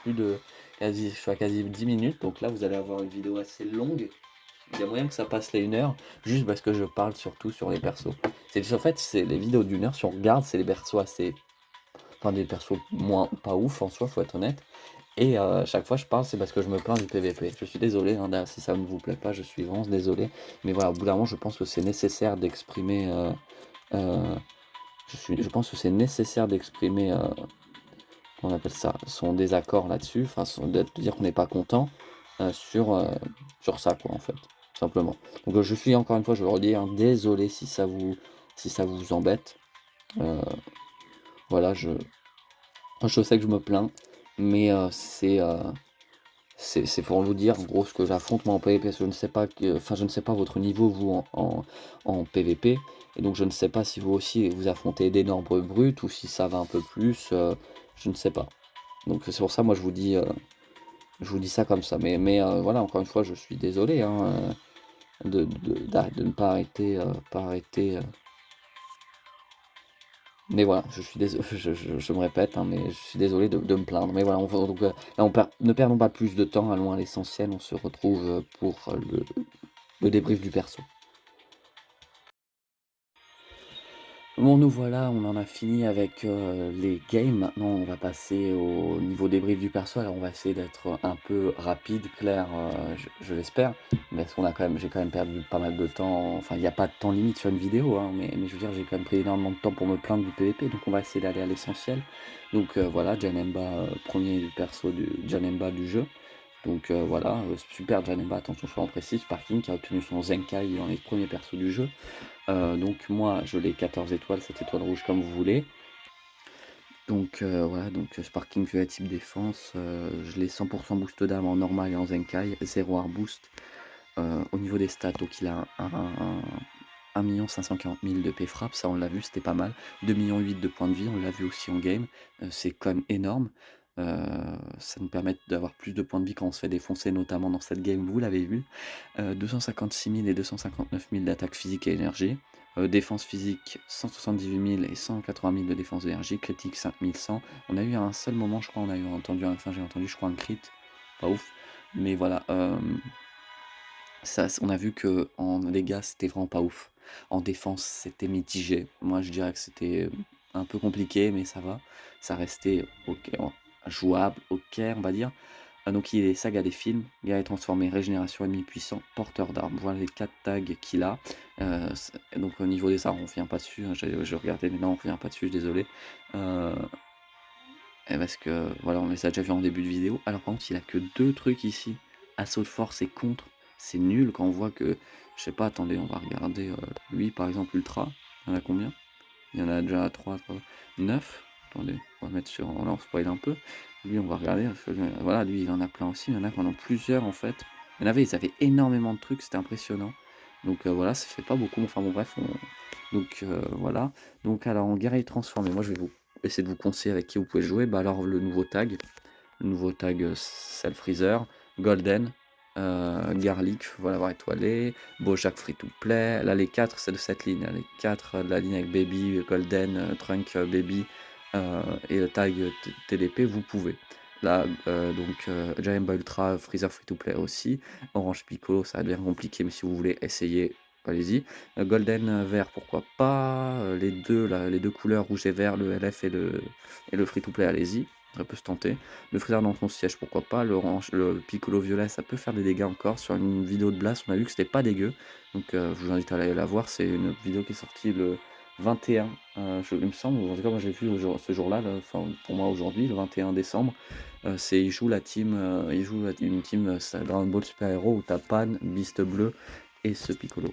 je suis à quasi 10 minutes, donc là vous allez avoir une vidéo assez longue. Il y a moyen que ça passe les 1 heure, juste parce que je parle surtout sur les persos. En fait, c'est les vidéos d'1 heure, si on regarde, c'est les persos assez. Enfin, des persos moins pas ouf en soi, faut être honnête. Et chaque fois je parle, c'est parce que je me plains du PVP. Je suis désolé, hein, d'ailleurs, si ça ne vous plaît pas, je suis vraiment désolé. Mais voilà, au bout d'un moment, je pense que c'est nécessaire d'exprimer. Euh, je pense que c'est nécessaire d'exprimer, on appelle ça, son désaccord là-dessus, enfin, de dire qu'on n'est pas content sur ça, quoi, en fait, tout simplement. Donc, je suis encore une fois, je le redis, hein, désolé si ça vous embête. Euh, voilà, je sais que je me plains, mais c'est pour vous dire en gros ce que j'affronte moi en PVP, parce que je ne sais pas votre niveau vous en PVP, et donc je ne sais pas si vous aussi vous affrontez d'énormes brutes ou si ça va un peu plus, je ne sais pas. Donc c'est pour ça moi je vous dis ça comme ça. Mais voilà, encore une fois, je suis désolé hein, de ne pas arrêter, mais voilà, je suis désolé, je me répète, hein, mais je suis désolé de me plaindre. Mais voilà, donc, là, ne perdons pas plus de temps, allons à l'essentiel. On se retrouve pour le débrief du perso. Bon, nous voilà, on en a fini avec les games. Maintenant, on va passer au niveau débrief du perso. Alors, on va essayer d'être un peu rapide, clair, je l'espère. Parce j'ai quand même perdu pas mal de temps. Enfin, il n'y a pas de temps limite sur une vidéo, hein, mais je veux dire, j'ai quand même pris énormément de temps pour me plaindre du PVP. Donc, on va essayer d'aller à l'essentiel. Donc, voilà, Janemba, premier perso du Janemba du jeu. Donc voilà, super Janemba, attention, choix en précis, Sparking qui a obtenu son Zenkai dans les premiers persos du jeu. Donc moi je l'ai 14 étoiles, 7 étoiles rouges comme vous voulez. Donc voilà, donc Sparking Vue type défense, je l'ai 100% boost d'armes en normal et en Zenkai, 0 hard boost. Au niveau des stats, donc il a un 1 540 000 de P frappe, ça on l'a vu, c'était pas mal. 2,8 millions de points de vie, on l'a vu aussi en game, c'est quand même énorme. Ça nous permet d'avoir plus de points de vie quand on se fait défoncer, notamment dans cette game, vous l'avez vu. 256 000 et 259 000 d'attaque physique et énergie. Défense physique 178 000 et 180 000 de défense d'énergie. Critique 5100. On a eu un seul moment, je crois, j'ai entendu, je crois, un crit. Pas ouf. Mais voilà, on a vu que en dégâts, c'était vraiment pas ouf. En défense, c'était mitigé. Moi, je dirais que c'était un peu compliqué, mais ça va. Ça restait ok, jouable, ok, on va dire. Donc il est saga des films, guerrier transformé, régénération ennemi puissant, porteur d'armes. Voilà les 4 tags qu'il a. Donc au niveau des armes, on revient pas dessus, hein, je regardais, mais non, on revient pas dessus, je suis désolé. Euh, Parce que voilà, on les a déjà vus en début de vidéo. Alors par contre, il a que 2 trucs ici. Assaut de force et contre. C'est nul quand on voit que. Je sais pas, attendez, on va regarder lui par exemple ultra. Il y en a combien? Il y en a déjà 3, 9. Attendez, on va mettre sur. On spoil un peu. Lui, on va regarder. Voilà, lui, il en a plein aussi. Il y en a qui en ont plusieurs en fait. Il y en avait, ils avaient énormément de trucs, c'était impressionnant. Donc voilà, ça fait pas beaucoup. Enfin bon, bref. Donc voilà. Donc alors, en guerrier transformé, moi je vais essayer de vous conseiller avec qui vous pouvez jouer. Bah alors, le nouveau tag Cell Freezer, Golden. Garlic, faut l'avoir étoilé, Bojack Free to Play, là les 4 c'est de cette ligne, hein. Les 4 de la ligne avec Baby, Golden, Trunk, Baby et le tag TDP, vous pouvez. Là, donc Giant Ball Ultra, Freezer Free to Play aussi, Orange Piccolo, ça va devenir compliqué, mais si vous voulez essayer, allez-y. Golden vert, pourquoi pas, les deux couleurs rouge et vert, le LF et le Free to Play, allez-y, ça peut se tenter. Le Freezer dans ton siège, pourquoi pas. Le Piccolo violet, ça peut faire des dégâts encore. Sur une vidéo de Blast, on a vu que c'était pas dégueu. Donc je vous invite à aller la voir. C'est une vidéo qui est sortie le 21, il me semble, ou en tout cas moi j'ai vu ce jour-là, enfin pour moi aujourd'hui, le 21 décembre, il joue la team, il joue une team, Dragon Ball Super Hero où tu as Pan, Beast Bleu et ce Piccolo.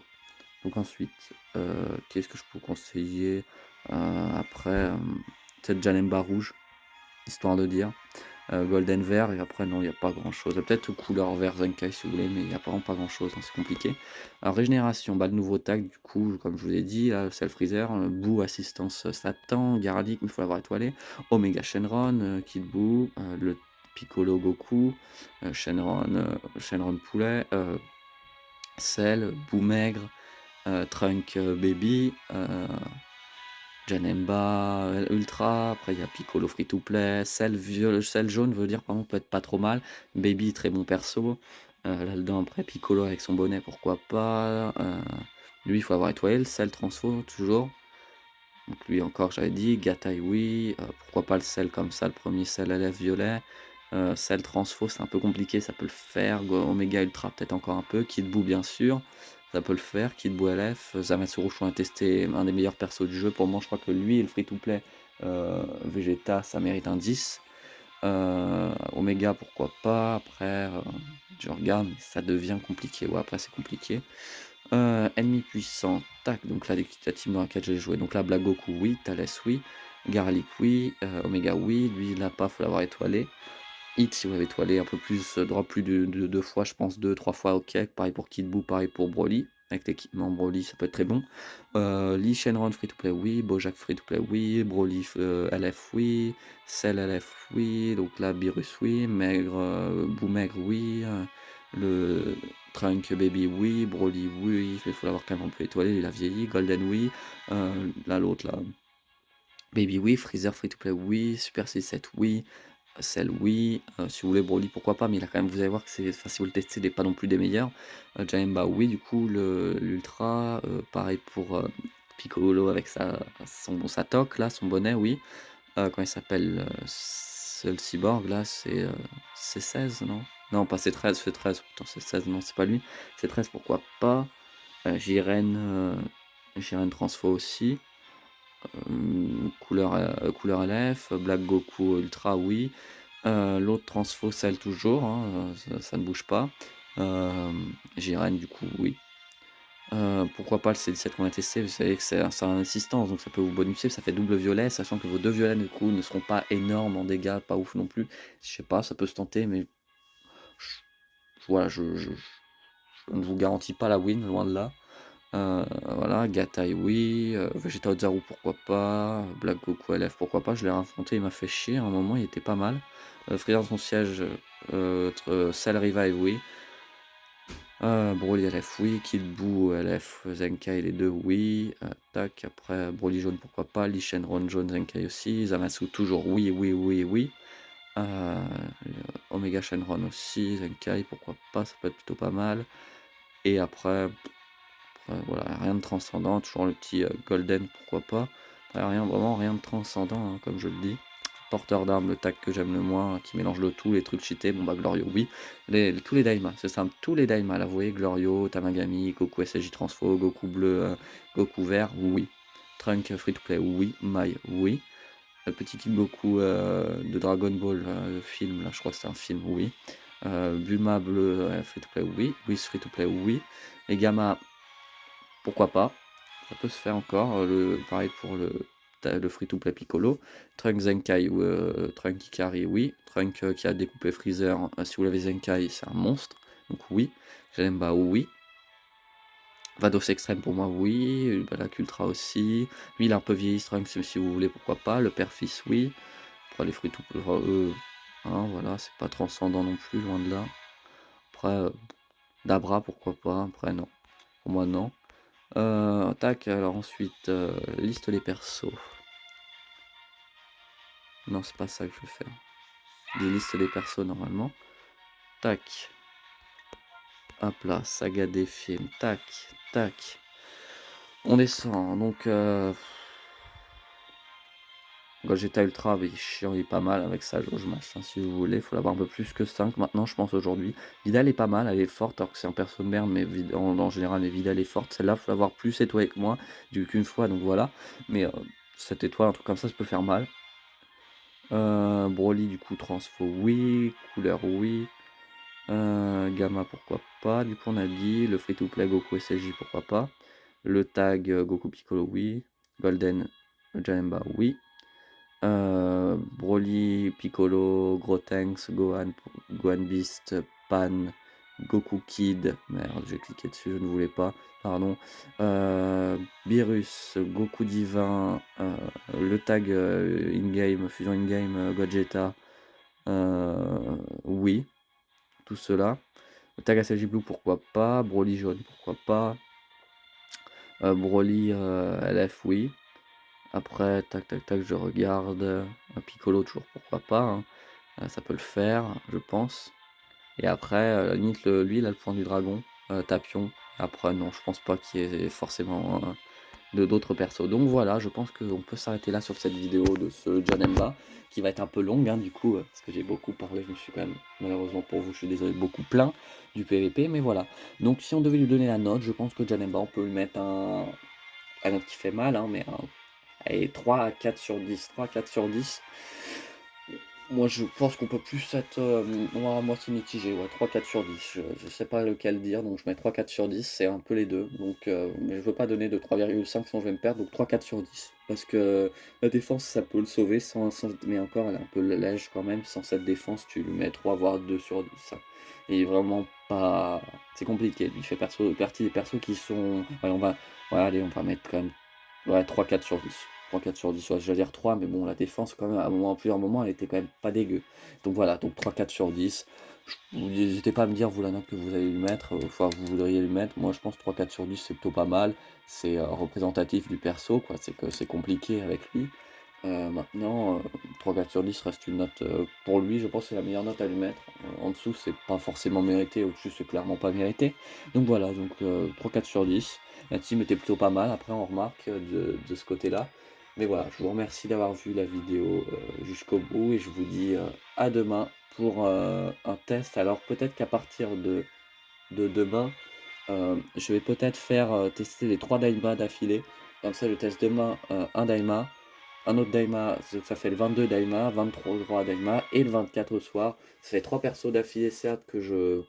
Donc ensuite, qu'est-ce que je peux vous conseiller? Après, peut-être Janemba rouge, histoire de dire. Golden vert et après non, il y a pas grand-chose. Peut-être couleur vert Zenkai si vous voulez, mais il y a vraiment pas grand-chose, hein, c'est compliqué. Alors régénération, bah, le nouveau tag du coup, comme je vous l'ai dit, là, Self Freezer, Boo assistance, Satan, Garlic, il faut l'avoir étoilé, Omega Shenron, Kid Buu, le Piccolo Goku, Shenron poulet, Cell, Boo maigre, Trunk, Baby, Janemba, Ultra, après il y a Piccolo Free to Play, Cell jaune veut dire par contre peut être pas trop mal, Baby très bon perso, là-dedans après Piccolo avec son bonnet pourquoi pas, lui il faut avoir étoilé, le Cell Transfo toujours, donc lui encore j'avais dit, Gatai oui, pourquoi pas le Cell comme ça, le premier Cell LF violet, Cell Transfo c'est un peu compliqué, ça peut le faire, Omega Ultra peut-être encore un peu, Kid Buu bien sûr, ça peut le faire, Kid Buu LF, Zamasu je a testé un des meilleurs persos du jeu, pour moi je crois que lui et le free-to-play Vegeta ça mérite un 10. Omega pourquoi pas, après je regarde, mais ça devient compliqué, ouais après c'est compliqué. Ennemi puissant, tac, donc là la team dans laquelle j'ai joué, donc là Black Goku oui, Thales oui, Garlic oui, Omega oui, lui il l'a pas, faut l'avoir étoilé. Hit si vous l'avez étoilé un peu plus, drop plus de 2 fois je pense, 2-3 fois OK, pareil pour Kid Buu, pareil pour Broly, avec l'équipement Broly ça peut être très bon. Lee Shenron free to play oui, Bojack free to play oui, Broly LF oui, Cell LF oui, donc là Beerus oui, Maigre, Buu maigre oui, le Trunk Baby oui, Broly oui, il faut l'avoir quand même un peu étoilé, il a vieilli, Golden oui, là l'autre là, Baby oui, Freezer free to play oui, Super C7 oui, Cell oui, si vous voulez Broly pourquoi pas, mais il a quand même, vous allez voir que c'est, enfin si vous le testez, il est pas non plus des meilleurs. Janemba oui du coup, l'ultra, pareil pour, Piccolo avec sa toque là, son bonnet oui. Comment il s'appelle, le cyborg là, c'est 16 non? Non pas c'est 13, c'est 13, putain c'est 16 non c'est pas lui, c'est 13 pourquoi pas. Jiren Transfo aussi. Couleur LF, Black Goku Ultra oui. L'autre transfo celle toujours, hein, ça ne bouge pas. Jiren du coup oui. Pourquoi pas le C17 qu'on a testé, vous savez que c'est un assistance, donc ça peut vous bonuser, ça fait double violet, sachant que vos 2 violets du coup ne seront pas énormes en dégâts, pas ouf non plus. Je sais pas, ça peut se tenter, mais je voilà, je ne vous garantis pas la win, loin de là. Voilà, Gatai oui, Vegeta Ozaru pourquoi pas, Black Goku LF pourquoi pas, je l'ai affronté, il m'a fait chier, à un moment il était pas mal. Freezer son siège, Cell Revive oui, Broly LF oui, Kid Buu LF, Zenkai les deux oui, tac, après Broly jaune pourquoi pas, Lee Shenron jaune, Zenkai aussi, Zamasu toujours oui, oui, oui, oui, heu, Omega Shenron aussi, Zenkai pourquoi pas, ça peut être plutôt pas mal. Et après voilà, rien de transcendant, toujours le petit, golden, pourquoi pas. Après rien, vraiment rien de transcendant, hein, comme je le dis. Porteur d'armes, le tag que j'aime le moins, qui mélange le tout, les trucs cheatés, bon bah Glorio oui. Tous les Daima, c'est simple, tous les Daima, là vous voyez, Glorio, Tamagami, Goku SSJ Transfo, Goku bleu, Goku vert, oui. Trunk free to play, oui. Mai, oui. Le petit Kid Goku de Dragon Ball, le film, là je crois que c'est un film, oui. Bulma bleu, free to play, oui. Whis free to play, oui. Les Gamma, pourquoi pas, ça peut se faire encore, pareil pour le free to play Piccolo. Trunk Zenkai ou Trunk Ikari, oui. Trunk qui a découpé Freezer, si vous l'avez Zenkai, c'est un monstre, donc oui. Janemba, oui. Vados Extrême pour moi, oui. Balak Ultra aussi. Lui, il est un peu vieilli, Trunks, si vous voulez, pourquoi pas. Le père-fils, oui. Après, les free to play, hein, voilà, c'est pas transcendant non plus, loin de là. Après, Dabra, pourquoi pas. Après, non. Pour moi, non. Tac, alors ensuite, liste les persos. Non, c'est pas ça que je veux faire. Des listes les persos normalement. Tac. Hop là, saga des films. Tac, tac. On descend. Donc, Gogeta Ultra, mais il est chiant, il est pas mal avec sa jauge machin si vous voulez, il faut l'avoir un peu plus que 5 maintenant je pense aujourd'hui. Vidal est pas mal, elle est forte alors que c'est un perso de merde, mais en général mais Vidal est forte. Celle-là, faut l'avoir plus étoilée que moi, j'ai eu qu'une fois donc voilà. Mais cette étoile, un truc comme ça peut faire mal. Broly du coup transfo oui, couleur oui. Gamma pourquoi pas, du coup on a dit, le free to play Goku SSJ pourquoi pas. Le tag Goku Piccolo oui. Golden Janemba oui. Broly, Piccolo, Gotenks, Gohan Beast, Pan, Goku Kid, merde j'ai cliqué dessus, je ne voulais pas, pardon. Beerus, Goku Divin, le tag in-game, fusion in-game, Gogeta, oui, tout cela. Le tag ACG Blue pourquoi pas, Broly jaune pourquoi pas, Broly LF oui. Après, tac tac tac, je regarde. Un Piccolo, toujours pourquoi pas, hein. Ça peut le faire, je pense. Et après, à la limite, lui, il a le point du dragon, Tapion. Après, non, je pense pas qu'il y ait forcément d'autres persos. Donc voilà, je pense qu'on peut s'arrêter là sur cette vidéo de ce Janemba, qui va être un peu longue, hein, du coup, parce que j'ai beaucoup parlé. Je me suis quand même, malheureusement pour vous, je suis désolé, beaucoup plein du PVP. Mais voilà. Donc si on devait lui donner la note, je pense que Janemba, on peut lui mettre un note qui fait mal, hein, mais allez, 3 à 4 sur 10. 3 à 4 sur 10. Moi, je pense qu'on peut plus être moi, à moitié mitigé. Ouais, 3 4 sur 10. Je sais pas lequel dire, donc je mets 3 4 sur 10. C'est un peu les deux. Donc, mais je veux pas donner de 3,5 sinon je vais me perdre. Donc 3 4 sur 10. Parce que la défense, ça peut le sauver. Mais encore, elle est un peu lège quand même. Sans cette défense, tu lui mets 3 voire 2 sur 10. Ça. Il est vraiment pas. C'est compliqué. Il fait partie des persos qui sont. Ouais, ouais, allez, on va mettre quand même. Ouais, 3 4 sur 10. 3 4 sur 10, ouais, je vais dire 3, mais bon, la défense, quand même, à plusieurs moments, elle était quand même pas dégueu. Donc voilà, donc 3 4 sur 10. N'hésitez pas à me dire, vous, la note que vous allez lui mettre, enfin, vous voudriez lui mettre. Moi, je pense 3 4 sur 10, c'est plutôt pas mal. C'est représentatif du perso, quoi. C'est que c'est compliqué avec lui. Maintenant, 3 4 sur 10 reste une note pour lui, je pense que c'est la meilleure note à lui mettre. En dessous, c'est pas forcément mérité, au-dessus, c'est clairement pas mérité. Donc voilà, donc 3 4 sur 10. La team était plutôt pas mal, après on remarque de ce côté-là. Mais voilà, je vous remercie d'avoir vu la vidéo jusqu'au bout et je vous dis à demain pour un test. Alors peut-être qu'à partir de demain, je vais peut-être faire tester les 3 Daima d'affilée. Comme ça, je teste demain un Daima, un autre Daima, ça fait le 22 Daima, 23 Daima et le 24 au soir. Ça fait 3 persos d'affilée, certes, que je,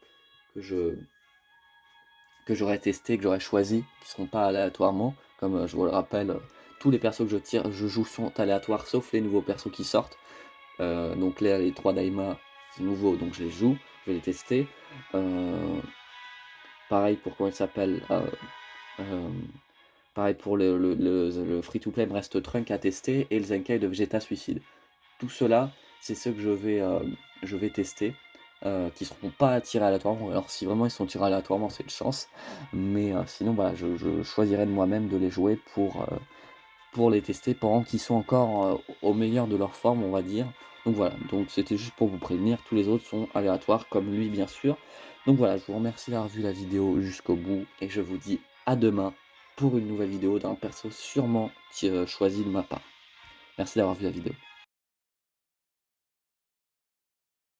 que j'aurais testé, que j'aurais choisi, qui ne seront pas aléatoirement. Comme je vous le rappelle, tous les persos que je joue sont aléatoires, sauf les nouveaux persos qui sortent. Donc là, les 3 Daima, c'est nouveau, donc je les joue, je vais les tester. Pareil pour comment il s'appelle. Pareil pour le free-to-play, me reste Trunk à tester et le Zenkai de Vegeta Suicide. Tout cela, c'est ce que je vais tester, qui ne seront pas tirés aléatoirement. Alors si vraiment ils sont tirés aléatoirement, c'est une chance. Mais sinon, voilà, je choisirai de moi-même de les jouer pour les tester pendant qu'ils sont encore au meilleur de leur forme, on va dire. Donc voilà, donc c'était juste pour vous prévenir, tous les autres sont aléatoires, comme lui bien sûr. Donc voilà, je vous remercie d'avoir vu la vidéo jusqu'au bout, et je vous dis à demain pour une nouvelle vidéo d'un perso sûrement choisi de ma part. Merci d'avoir vu la vidéo.